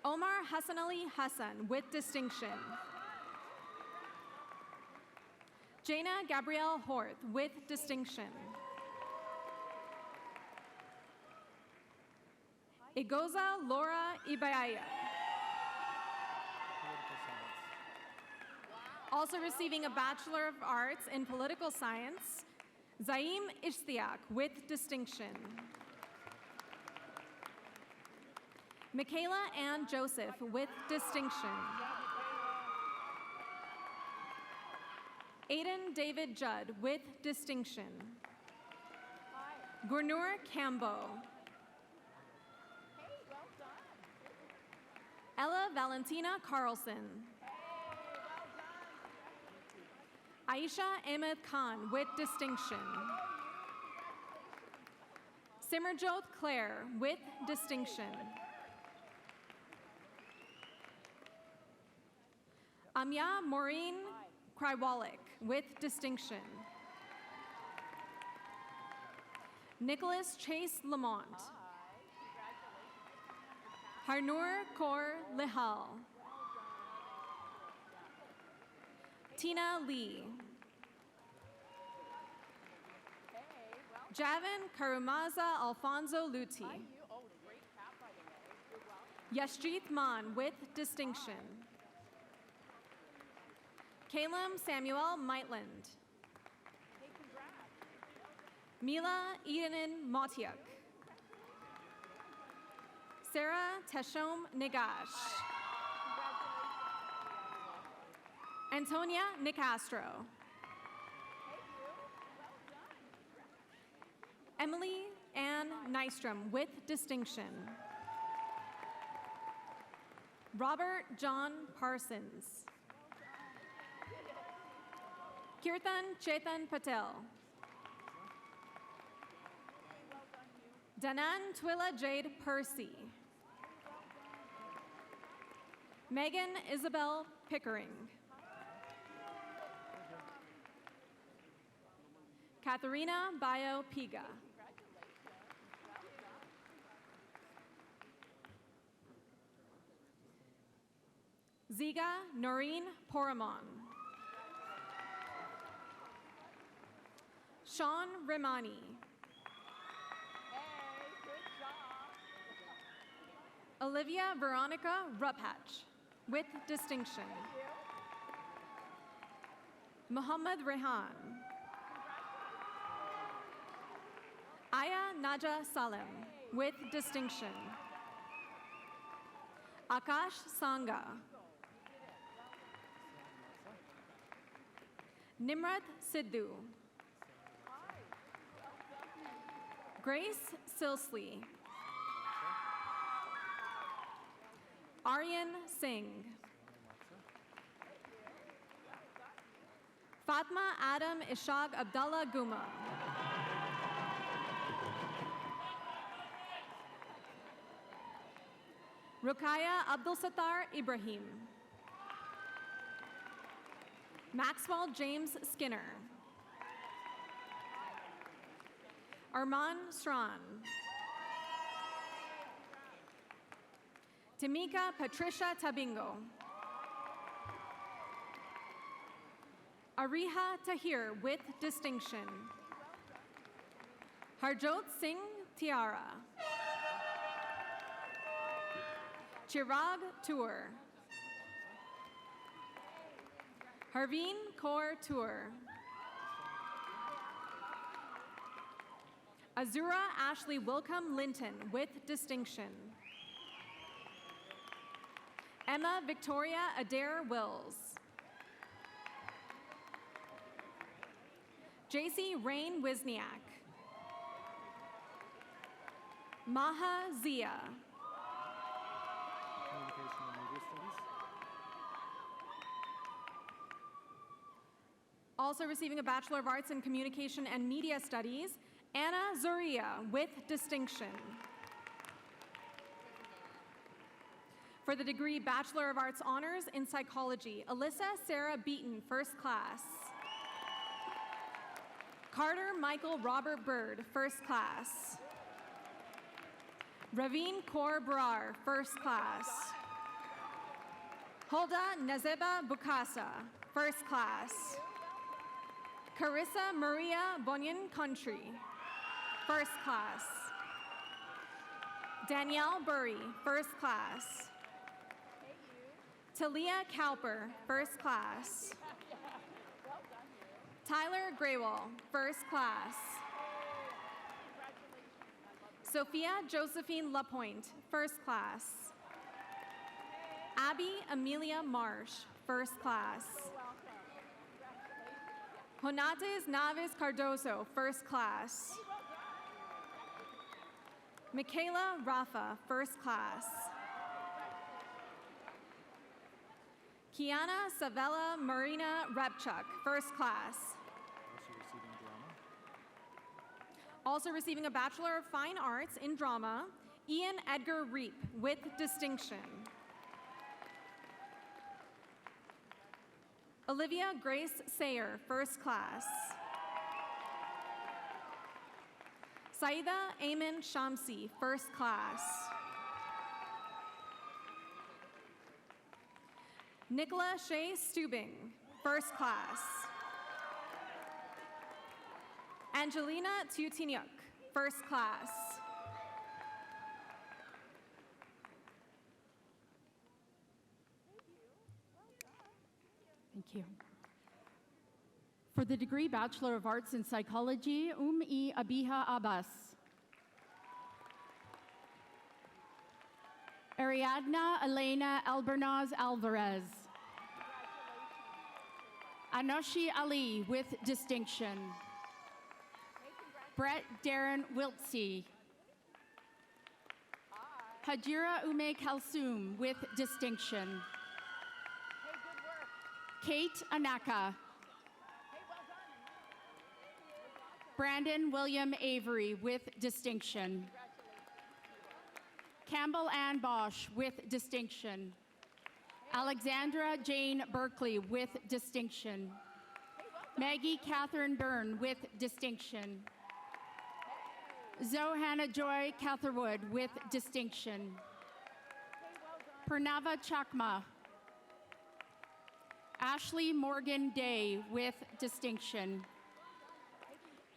Omar Hassan Ali Hassan with distinction. Jaina Gabrielle Horth with distinction. Igoza Laura Ibayaya. Also receiving a Bachelor of Arts in Political Science, Zaim Ishtiaq with distinction. Michaela Ann Joseph with distinction. Aiden David Judd with distinction. Gurnur Cambo. Ella Valentina Carlson. Aisha Ahmed Khan with distinction. Simmerjot Claire with distinction. Amya Maureen Krywalik with distinction. Nicholas Chase Lamont. Harnoor Kaur Lihal. Tina Lee. Javin Karumaza Alfonso Luti. Yashjit Man with distinction. Caleb Samuel Maitland. Mila Edenin Motiak. Sarah Teshom Negash. Antonia Nicastro. Emily Ann Nystrom with distinction. Robert John Parsons. Kirtan Chetan Patel. Danan Twila Jade Percy. Megan Isabel Pickering. Katharina Bayo Piga. Ziga Noreen Poramon. Sean Rimani. Olivia Veronica Ruphatch, with distinction. Muhammad Rehan. Aya Naja Salem, with distinction. Akash Sangha. Nimrat Sidhu. Grace Silsley. Aryan Singh. Fatma Adam Ishaq Abdullah Guma. Rukaya Abdul Sattar Ibrahim. Maxwell James Skinner. Arman Strawn. Tamika Patricia Tabingo. Ariha Tahir, with distinction. Harjot Singh Tiara. Chirag Tour. Harveen Kaur Tour. Azura Ashley Wilcom Linton, with distinction. Emma Victoria Adair Wills. JC Rain Wisniak. Maha Zia. Also receiving a Bachelor of Arts in Communication and Media Studies, Anna Zuria, with distinction. For the degree Bachelor of Arts Honors in Psychology, Alyssa Sarah Beaton, first class. Carter Michael Robert Bird, first class. Raveen Kaur Brar, first class. Hulda Nazeba Bukasa, first class. Carissa Maria Bonyan Country, first class. Danielle Burry, first class. Talia Cowper, first class. Tyler Graywall, first class. Sophia Josephine Lapointe, first class. Abby Amelia Marsh, first class. Jonates Naves Cardoso, first class. Michaela Rafa, first class. Kiana Savella Marina Repchuk, first class. Also receiving a Bachelor of Fine Arts in Drama, Ian Edgar Reap, with distinction. Olivia Grace Sayer, first class. Saida Amin Shamsi, first class. Nicola Shea Stubing, first class. Angelina Tutiniuk, first class. Thank you. For the degree Bachelor of Arts in Psychology, E. Abiha Abbas. Ariadna Elena Albornoz Alvarez. Anoshi Ali, with distinction. Brett Darren Wiltsey. Hajira Ume Kalsum, with distinction. Kate Anaka. Brandon William Avery, with distinction. Campbell Ann Bosch, with distinction. Alexandra Jane Berkeley with distinction. Maggie Catherine Byrne with distinction. Zohanna Joy Catherwood with distinction. Purnava Chakma. Ashley Morgan Day with distinction.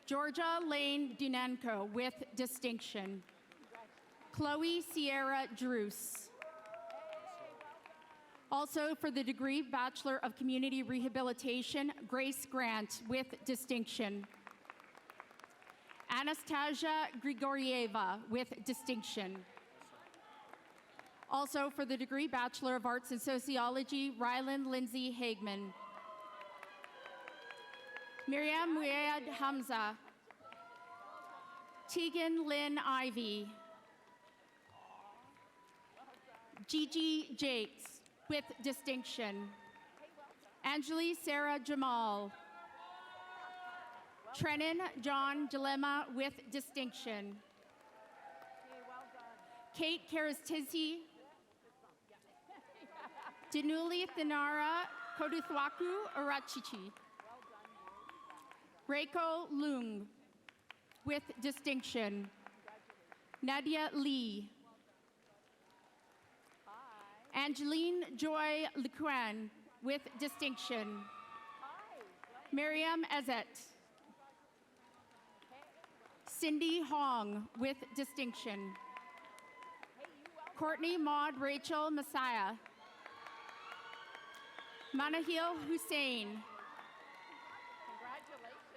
Georgia Lane Dunanko with distinction. Chloe Sierra Druce. Also for the degree Bachelor of Community Rehabilitation, Grace Grant with distinction. Anastasia Grigorieva with distinction. Also for the degree Bachelor of Arts in Sociology, Ryland Lindsay Hagman. Miriam Muayad Hamza. Tegan Lynn Ivy. Gigi Jakes with distinction. Angeli Sarah Jamal. Trennan John Jalema with distinction. Kate Karastizzi. Dinuli Thinara Koduthwaku Arachichi. Reiko Lung with distinction. Nadia Lee. Angeline Joy Lequan with distinction. Miriam Ezet. Cindy Hong with distinction. Courtney Maud Rachel Messiah. Manahil Hussein.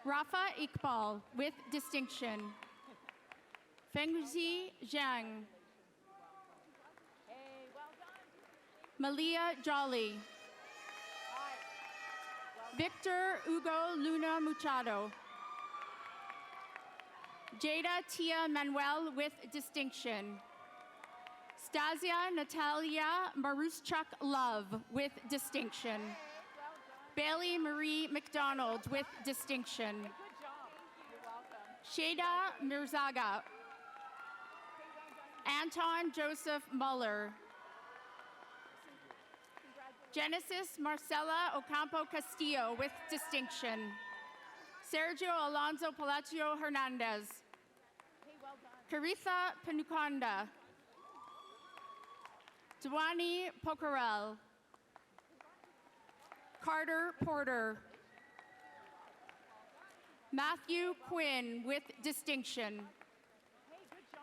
Rafa Iqbal with distinction. Fengzi Zhang. Malia Jolly. Victor Hugo Luna Muchado. Jada Tia Manuel with distinction. Stasia Natalia Maruschuk Love with distinction. Bailey Marie McDonald with distinction. Shada Mirzaga. Anton Joseph Muller. Genesis Marcela Ocampo Castillo with distinction. Sergio Alonso Palacio Hernandez. Caritha Panuconda. Dwani Pocarel. Carter Porter. Matthew Quinn with distinction.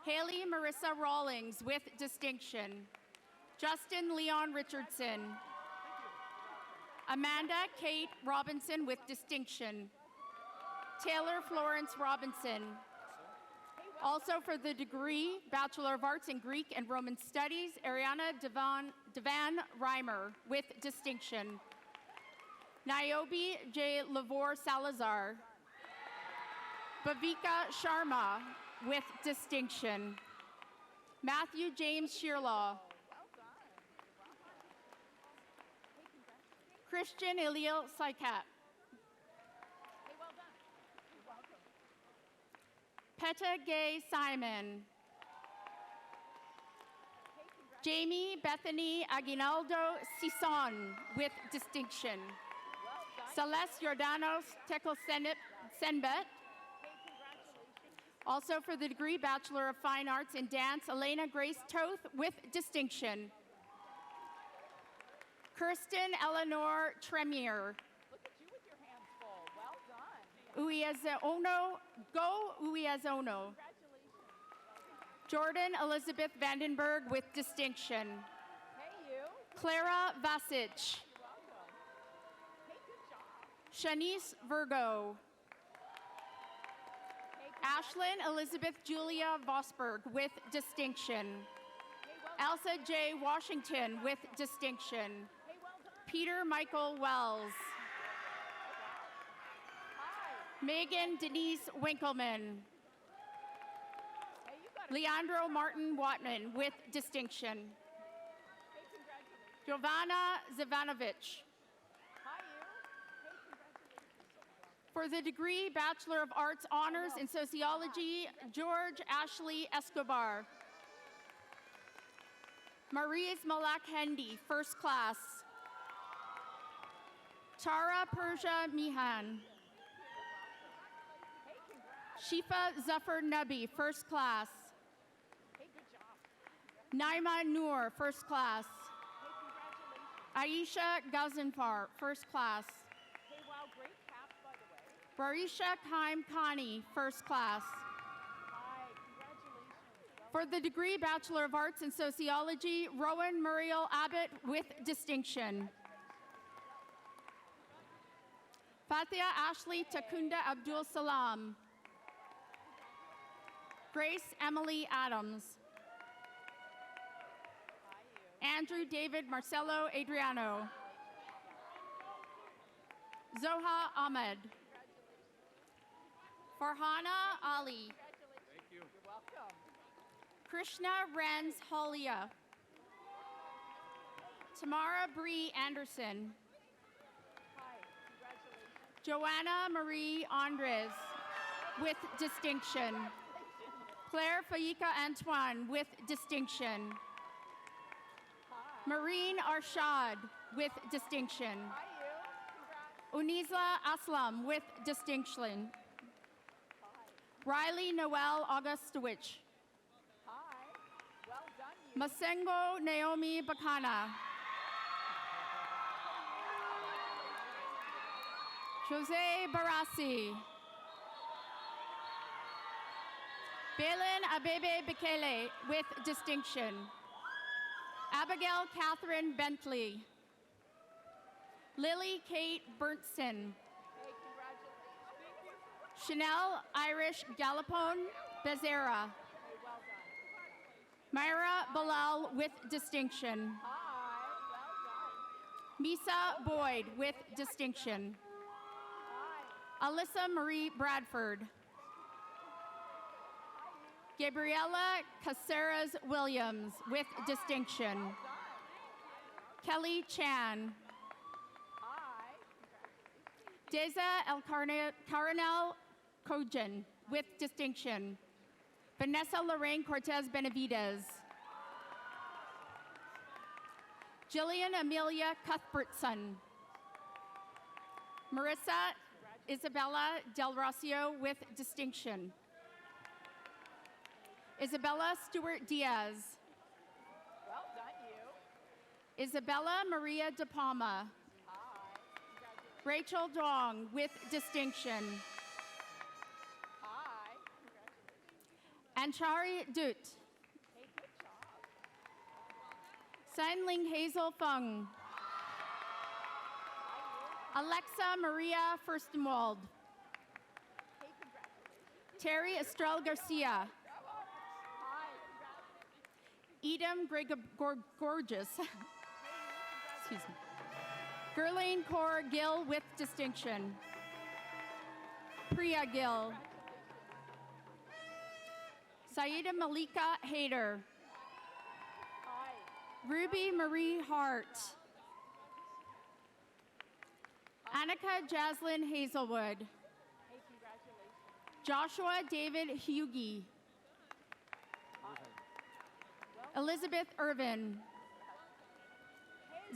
Haley Marissa Rawlings with distinction. Justin Leon Richardson. Amanda Kate Robinson with distinction. Taylor Florence Robinson. Also for the degree Bachelor of Arts in Greek and Roman Studies, Ariana Devan Reimer with distinction. Niobe J. Lavore Salazar. Bhavika Sharma with distinction. Matthew James Shearlaw. Christian Eliel Saikat. Peta Gay Simon. Jamie Bethany Aguinaldo Sison with distinction. Celeste Jordanos Tekel Senbet. Also for the degree Bachelor of Fine Arts in Dance, Elena Grace Toth with distinction. Kirsten Eleanor Tremier. Look at you with your hands full. Well done. Uiezono, Go Uiezono. Jordan Elizabeth Vandenberg with distinction. Hey, you. Clara Vasic. You're welcome. Hey, good job. Shanice Virgo. Hey, Ashlyn Elizabeth Julia Vosberg with distinction. hey, well Elsa J. Washington with distinction. Hey, well done. Peter Michael Wells. Hi. Megan Denise Winkleman. Hey, you got it. Leandro Martin Watman with distinction. Hey, congratulations. Giovanna Zavanovich. Hi, you. Hey, congratulations. For the degree Bachelor of Arts Honors in Sociology, George Ashley Escobar. Maurice Malak Hendy, first class. Tara Persia Mihan. Shifa Zafar Nabi, first class. Naima Noor, first class. Aisha Ghazenfar, first class. Barisha Kaim Khani, first class. For the degree Bachelor of Arts in Sociology, Rowan Muriel Abbott with distinction. Fathia Ashley Takunda Abdul Salam. Grace Emily Adams. Andrew David Marcelo Adriano. Zoha Ahmed. Farhana Ali. Thank you. You're welcome. Krishna Renz Holia. Tamara Bree Anderson. Joanna Marie Andres with distinction. Claire Faika Antoine with distinction. Marine Arshad with distinction. Unizla Aslam with distinction. Riley Noel Augustowicz. Masengo Naomi Bakana. Jose Barassi. Balin Abebe Bekele with distinction. Abigail Catherine Bentley. Lily Kate Berntson. Chanel Irish Galapone Bezerra. Myra Bilal with distinction. Misa Boyd with distinction. Alyssa Marie Bradford. Gabriella Caceres Williams with distinction. Kelly Chan. Deza El Coronel Kojan with distinction. Vanessa Lorraine Cortez Benavides. Jillian Amelia Cuthbertson. Marissa Isabella Del Rocio with distinction. Isabella Stewart Diaz. Well done, you. Isabella Maria De Palma. Rachel Dong with distinction. Anchari Dut. Hey, good job. Sanling Hazel Fung. Alexa Maria Furstenwald. Hey, congratulations. Terry Estrella Garcia. Edom Gorgeous. Excuse me. Gurleen Kaur Gill with distinction. Priya Gill. Saida Malika Hayter. Ruby Marie Hart. Annika Jaslyn Hazelwood. Hey, congratulations. Joshua David Hughie. Elizabeth Irvin.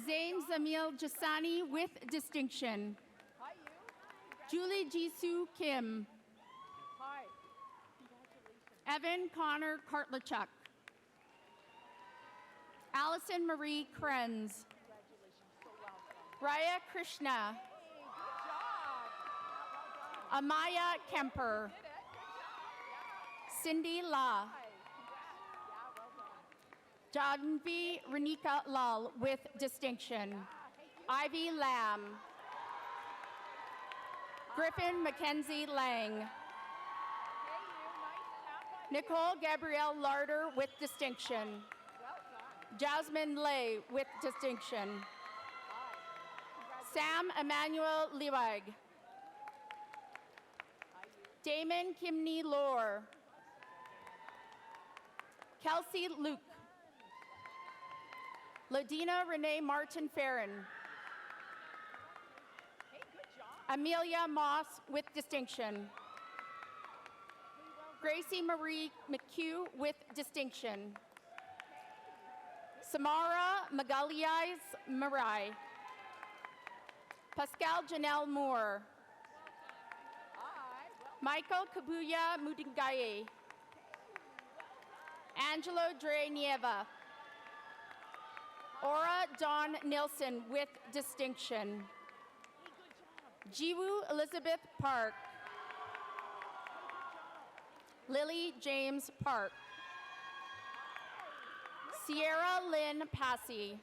Zain Zamil Jasani with distinction. Hi, you. Julie Jisoo Kim. Hi. Evan Connor Kartlachuk. Allison Marie Krenz. Raya Krishna. Hey, good job. Amaya Kemper. Did it. Good job. Cindy La. Hi. Congrats. Yeah, well done. Janvi Renika Lal with distinction. Ivy Lamb. Griffin Mackenzie Lang. Hey, you. Nice tap on Nicole Gabrielle Larder with distinction. Well done. Jasmine Lay with distinction. Sam Emmanuel Liwag. Damon Kimney Lore. Kelsey Luke. Ladina Renee Martin Farron. Hey, good job. Amelia Moss with distinction. Gracie Marie McHugh with distinction. Samara Magaliais Marai. Pascal Janelle Moore. Michael Kabuya Mudingaye. Angelo Dre Nieva. Aura Dawn Nilsson with distinction. Jiwoo Elizabeth Park. Lily James Park. Sierra Lynn Passy.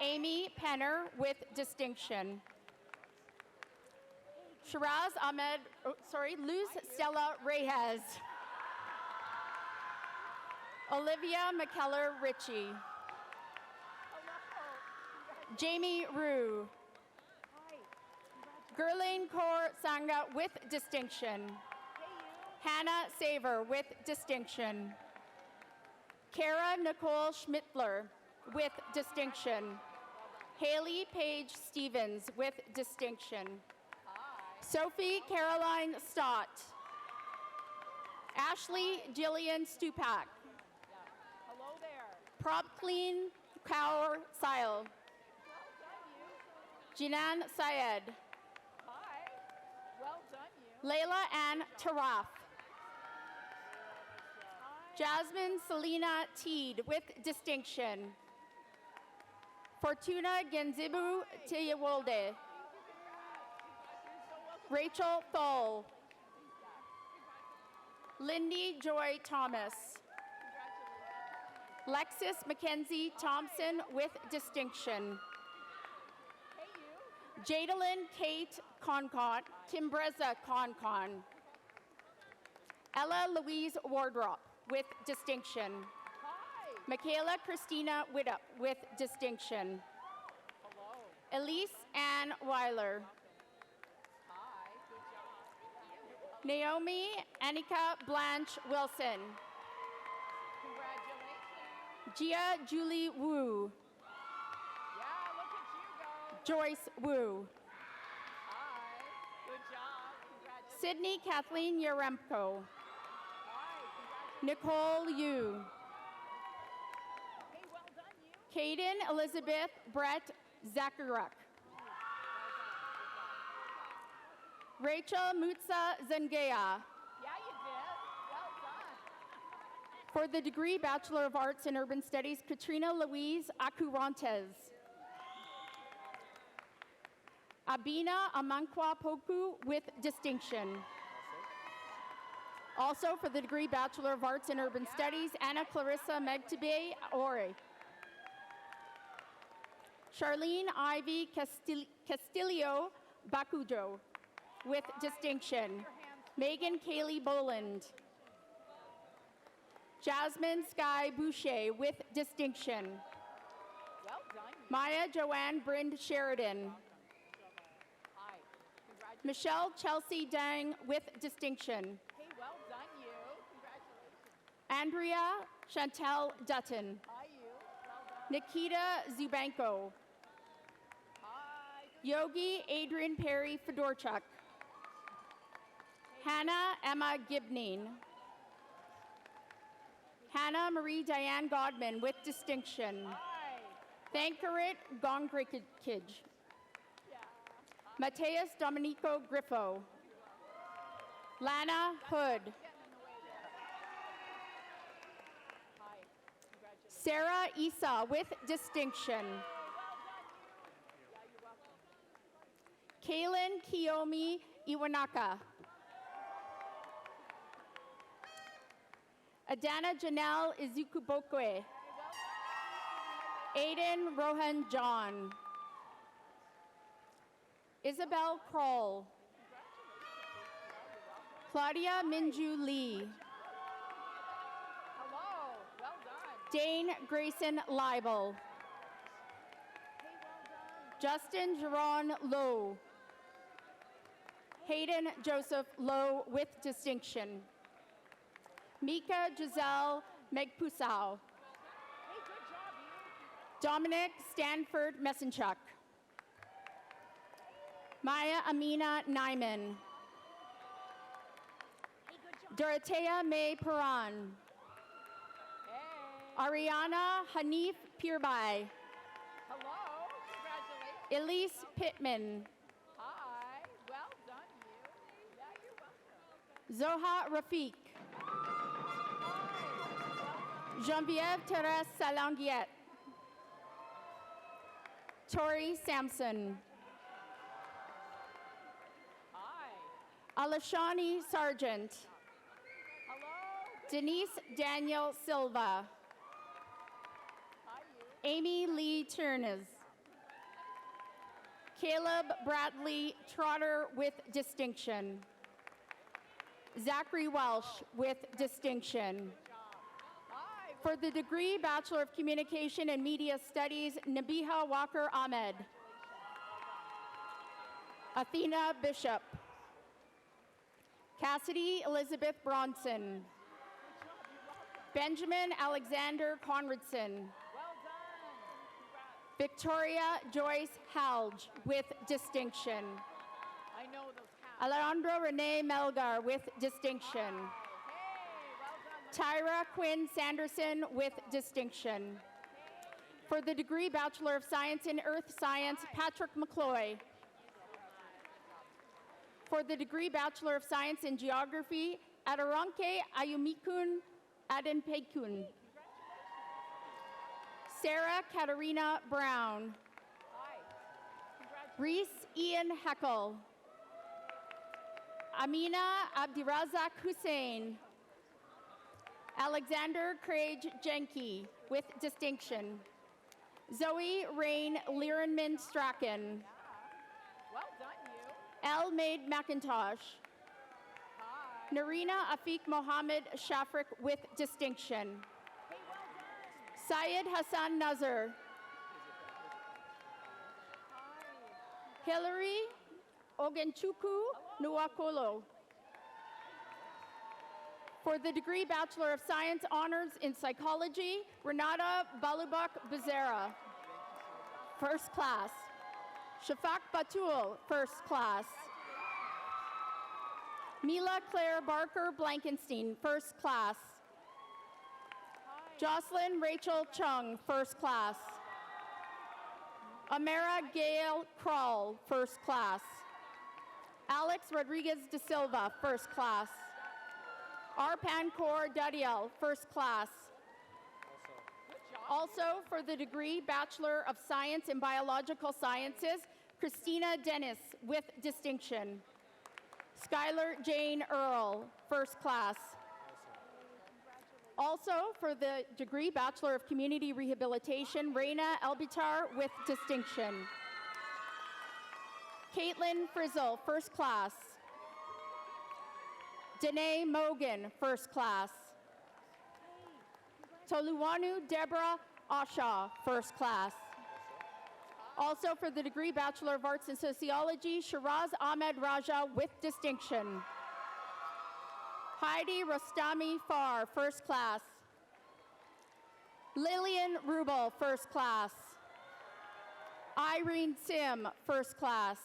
Amy Penner with distinction. Shiraz Ahmed, Luz Stella Reyes. Olivia McKellar Ritchie. Jamie Rue. Gurleen Kaur Sangha with distinction. Hannah Saver with distinction. Kara Nicole Schmittler with distinction. Haley Paige Stevens with distinction. Sophie Caroline Stott. Ashley Jillian Stupak. Hello there. Prabcleen Kaur Sile. Jinan Syed. Hi. Well done, you. Layla Ann Taraf. Jasmine Selena Teed with distinction. Fortuna Genzibu Teyewolde. Rachel Thole. Lindy Joy Thomas. Lexis Mackenzie Thompson with distinction. Jadalyn Kate Concon, Kimbreza Concon. Ella Louise Wardrop with distinction. Michaela Christina Widup with distinction. Elise Ann Weiler. Naomi Annika Blanche Wilson. Gia Julie Wu. Joyce Wu. Sydney Kathleen Yaremko. Nicole Yu. Kaden Elizabeth Brett Zacharuk. Rachel Mutsa Zengea. Yeah, you did. Well done. For the degree Bachelor of Arts in Urban Studies, Katrina Louise Acurantes. Abina Amankwa Poku with distinction. Also for the degree Bachelor of Arts in Urban Studies, Anna Clarissa Megtibe Ore. Charlene Ivy Castillo Bakujo with distinction. Megan Kaylee Boland. Jasmine Sky Boucher with distinction. Well done. Maya Joanne Brind Sheridan. Hi. Michelle Chelsea Dang with distinction. Hey, well done, you. Congratulations. Andrea Chantel Dutton. Hi, you. Well done. Nikita Zubanko. Hi. Yogi Adrian Perry Fedorchuk. Hannah Emma Gibney. Hannah Marie Diane Godman with distinction. Hi. Thankarit Gongrikij. Mateus Domenico Griffo. Lana Hood. Hi. Congratulations. Sarah Isa with distinction. Kaylin Kiyomi Iwanaka. Adana Janelle Izukubokwe. Aiden Rohan John. Isabel Kroll. Claudia Minju Lee. Hello. Well done. Dane Grayson Leibel. Justin Jerron Lowe. Hayden Joseph Lowe with distinction. Mika Giselle Megpusau. Hey, good job, you. Dominic Stanford Messenchuk. Maya Amina Nyman. Hey, good job. Dorothea May Paran. Hey. Ariana Hanif Pirbai. Hello. Congratulations. Elise Pittman. Hi, well done, you. Yeah, you're welcome. Zoha Rafiq. Geneviève Therese Salanguiette. Tori Sampson. Hi. Alashani Sargent. Hello. Denise Daniel Silva. Hi, you. Amy Lee Tiernes. Caleb Bradley Trotter with distinction. Zachary Welsh with distinction. Hi. For the degree Bachelor of Communication and Media Studies, Nabiha Walker Ahmed. Athena Bishop. Cassidy Elizabeth Bronson. Benjamin Alexander Conradson. Well done. Congrats. Victoria Joyce Halge with distinction. I know those counts. Alejandro Renee Melgar with distinction. Hey, well done. Tyra Quinn Sanderson with distinction. For the degree Bachelor of Science in Earth Science, Patrick McCloy. For the degree Bachelor of Science in Geography, Adoranke Ayumikun Adenpekun. Sarah Katarina Brown. Hi. Congratulations. Reese Ian Heckel. Amina Abdirazak Hussein. Alexander Craig Jenke with distinction. Zoe Rain Lirenman Strachan. Well done, you. Elle Maid McIntosh. Hi. Narina Afiq Mohammed Shafrik with distinction. Hey, well done. Syed Hassan Nazar. Hi. Hillary Ogenchuku Nuakolo. For the degree Bachelor of Science Honors in Psychology, Renata Balubak Bezera, first class. Shafak Batul, first class. Mila Claire Barker Blankenstein, first class. Jocelyn Rachel Chung, first class. Amara Gail Kroll, first class. Alex Rodriguez de Silva, first class. Arpan Kaur Dadiel, first class. Also for the degree Bachelor of Science in Biological Sciences, Christina Dennis with distinction. Skylar Jane Earl, first class. Also for the degree Bachelor of Community Rehabilitation, Reina Elbitar with distinction. Caitlin Frizzle, first class. Danae Mogan, first class. Toluwanu Deborah Asha, first class. Also for the degree Bachelor of Arts in Sociology, Shiraz Ahmed Raja with distinction. Heidi Rostami Farr, first class. Lillian Rubel, first class. Irene Sim, first class.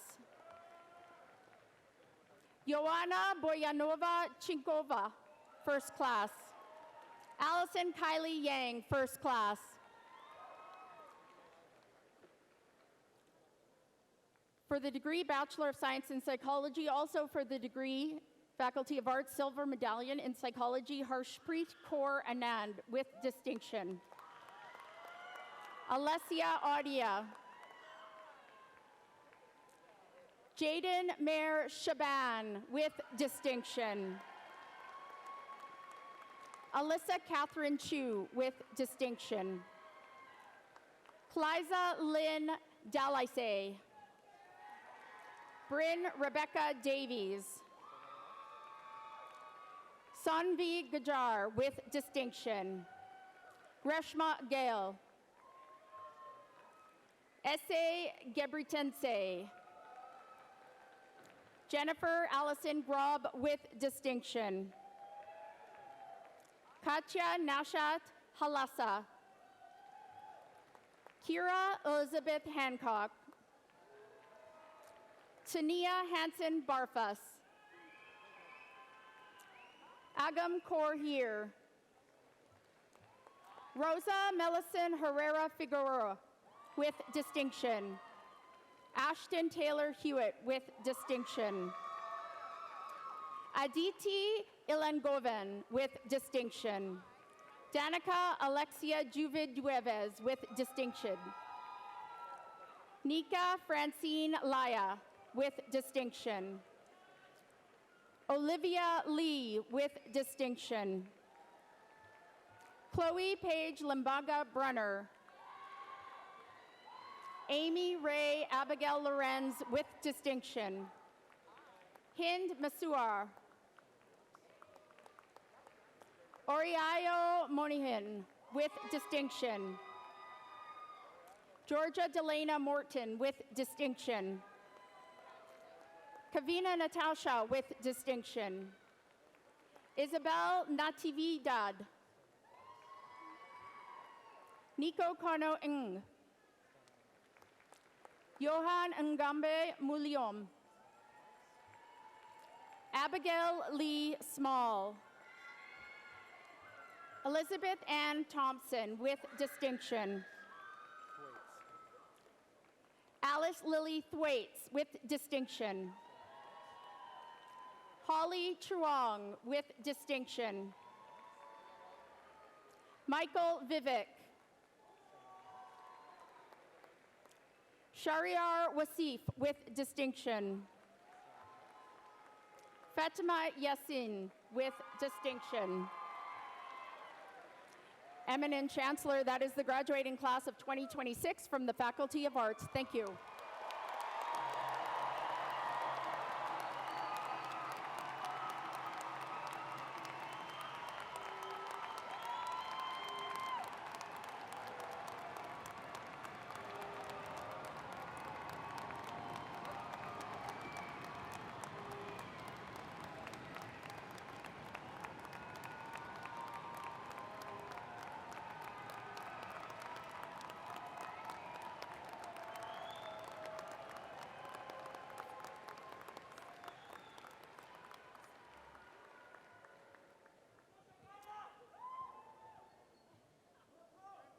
Joanna Boyanova Chinkova, first class. Allison Kylie Yang, first class. For the degree Bachelor of Science in Psychology, also for the degree Faculty of Arts Silver Medallion in Psychology, Harshpreet Kaur Anand with distinction. Alessia Audia. Jaden Mayer Shaban with distinction. Alyssa Catherine Chu with distinction. Kliza Lynn Dalaise. Bryn Rebecca Davies. Sanvi Gajar with distinction. Greshma Gale. Esse Gebritense. Jennifer Allison Grob with distinction. Katya Nashat Halasa. Kira Elizabeth Hancock. Tania Hansen Barfus. Agam Korhir. Rosa Melisson Herrera Figueroa with distinction. Ashton Taylor Hewitt with distinction. Aditi Ilangoven with distinction. Danica Alexia Juviduevez with distinction. Nika Francine Laya with distinction. Olivia Lee with distinction. Chloe Paige Limbaga Brunner. Amy Ray Abigail Lorenz with distinction. Hind Masuar. Oriayo Monihin with distinction. Georgia Delana Morton with distinction. Kavina Natasha with distinction. Isabel Natividad. Nico Kano Ng. Johan Ngambe Muliom. Abigail Lee Small. Elizabeth Ann Thompson with distinction. Alice Lily Thwaites with distinction. Holly Truong with distinction. Michael Vivek. Shariar Wasif with distinction. Fatima Yassin with distinction. Eminent Chancellor, that is the graduating class of 2026 from the Faculty of Arts. Thank you.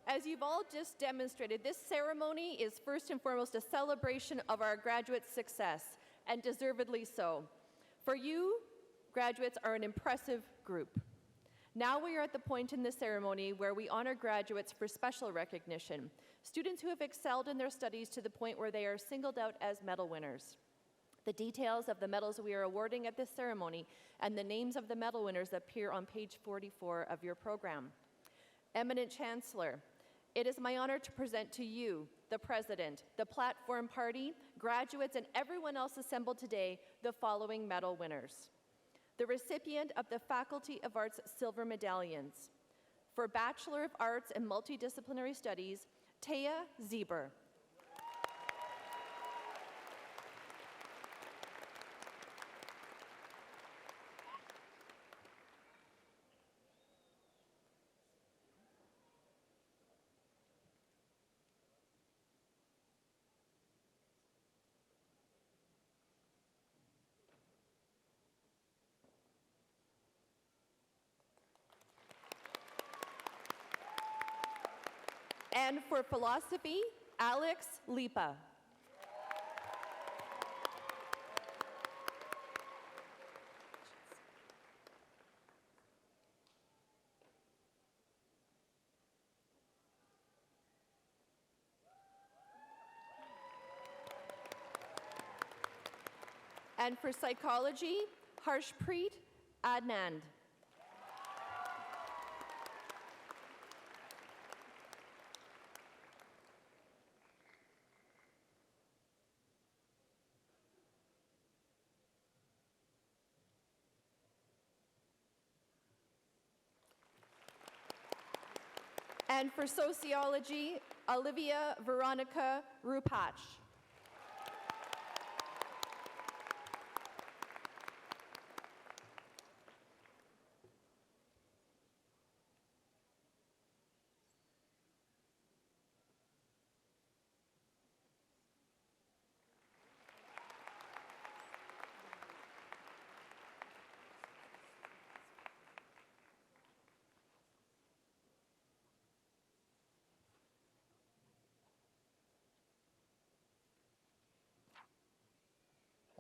As you've all just demonstrated, this ceremony is first and foremost a celebration of our graduates' success, and deservedly so. For you, graduates are an impressive group. Now we are at the point in the ceremony where we honor graduates for special recognition, students who have excelled in their studies to the point where they are singled out as medal winners. The details of the medals we are awarding at this ceremony and the names of the medal winners appear on page 44 of your program. Eminent Chancellor, it is my honor to present to you, the President, the Platform Party, graduates, and everyone else assembled today, the following medal winners. The recipient of the Faculty of Arts Silver Medallions. For Bachelor of Arts in Multidisciplinary Studies, Taya Zieber. And for philosophy, Alex Lipa. And for psychology, Harshpreet Adnand. And for sociology, Olivia Veronica Rupach.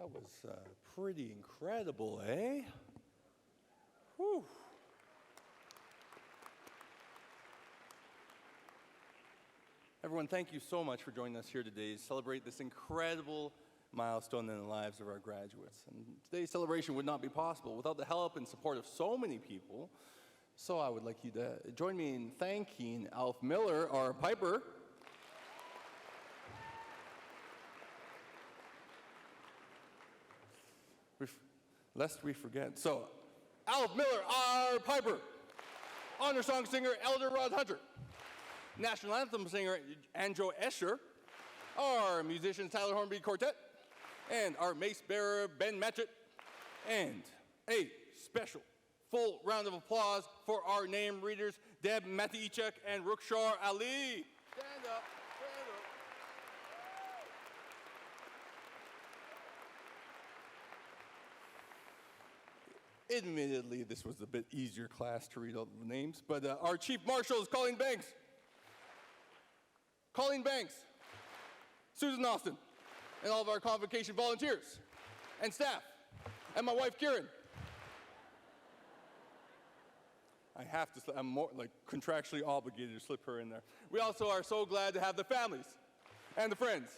That was pretty incredible, eh? Whew. Everyone, thank you so much for joining us here today to celebrate this incredible milestone in the lives of our graduates. And today's celebration would not be possible without the help and support of so many people. So I would like you to join me in thanking Alf Miller, our piper. Lest we forget. So, Alf Miller, our piper. Honor song singer, Elder Rod Hunter. National anthem singer, Anjo Escher. Our musicians, Tyler Hornby Quartet. And our mace bearer, Ben Matchett. And a special full round of applause for our name readers, Deb Matichek and Rukshar Ali. Stand up. Admittedly, this was a bit easier class to read all the names, but our Chief Marshal is Colleen Banks. Colleen Banks, Susan Austin, and all of our Convocation volunteers and staff, and my wife, Kieran. I have to, I'm more like contractually obligated to slip her in there. We also are so glad to have the families and the friends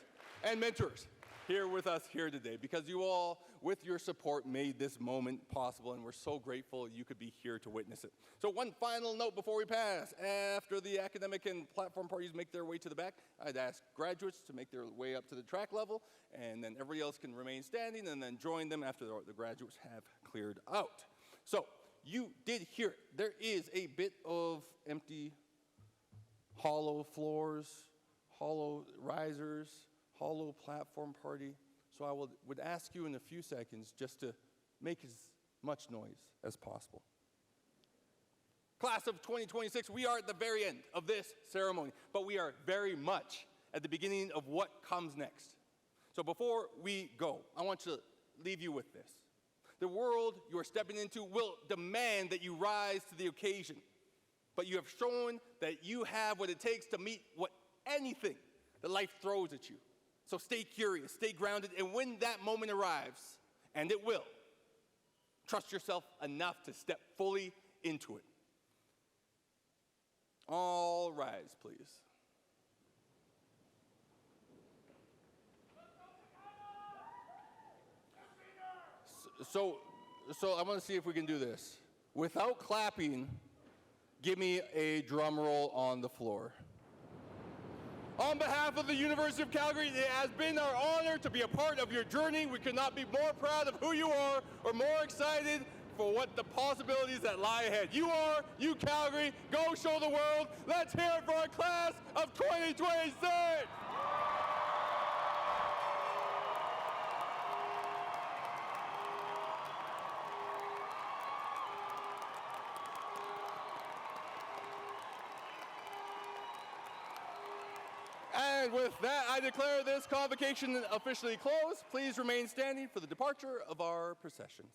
and mentors here with us here today, because you all, with your support, made this moment possible, and we're so grateful you could be here to witness it. So one final note before we pass. After the academic and platform parties make their way to the back, I'd ask graduates to make their way up to the track level, and then everybody else can remain standing and then join them after the graduates have cleared out. So you did hear it. There is a bit of empty, hollow floors, hollow risers, hollow platform party. So I would ask you in a few seconds just to make as much noise as possible. Class of 2026, we are at the very end of this ceremony, but we are very much at the beginning of what comes next. So before we go, I want to leave you with this. The world you are stepping into will demand that you rise to the occasion, but you have shown that you have what it takes to meet anything that life throws at you. So stay curious, stay grounded, and when that moment arrives, and it will, trust yourself enough to step fully into it. All rise, please. So I want to see if we can do this. Without clapping, give me a drum roll on the floor. On behalf of the University of Calgary, it has been our honor to be a part of your journey. We could not be more proud of who you are or more excited for what the possibilities that lie ahead. You Calgary, go show the world. Let's hear it for our class of 2026. And with that, I declare this convocation officially closed. Please remain standing for the departure of our processions.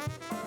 you.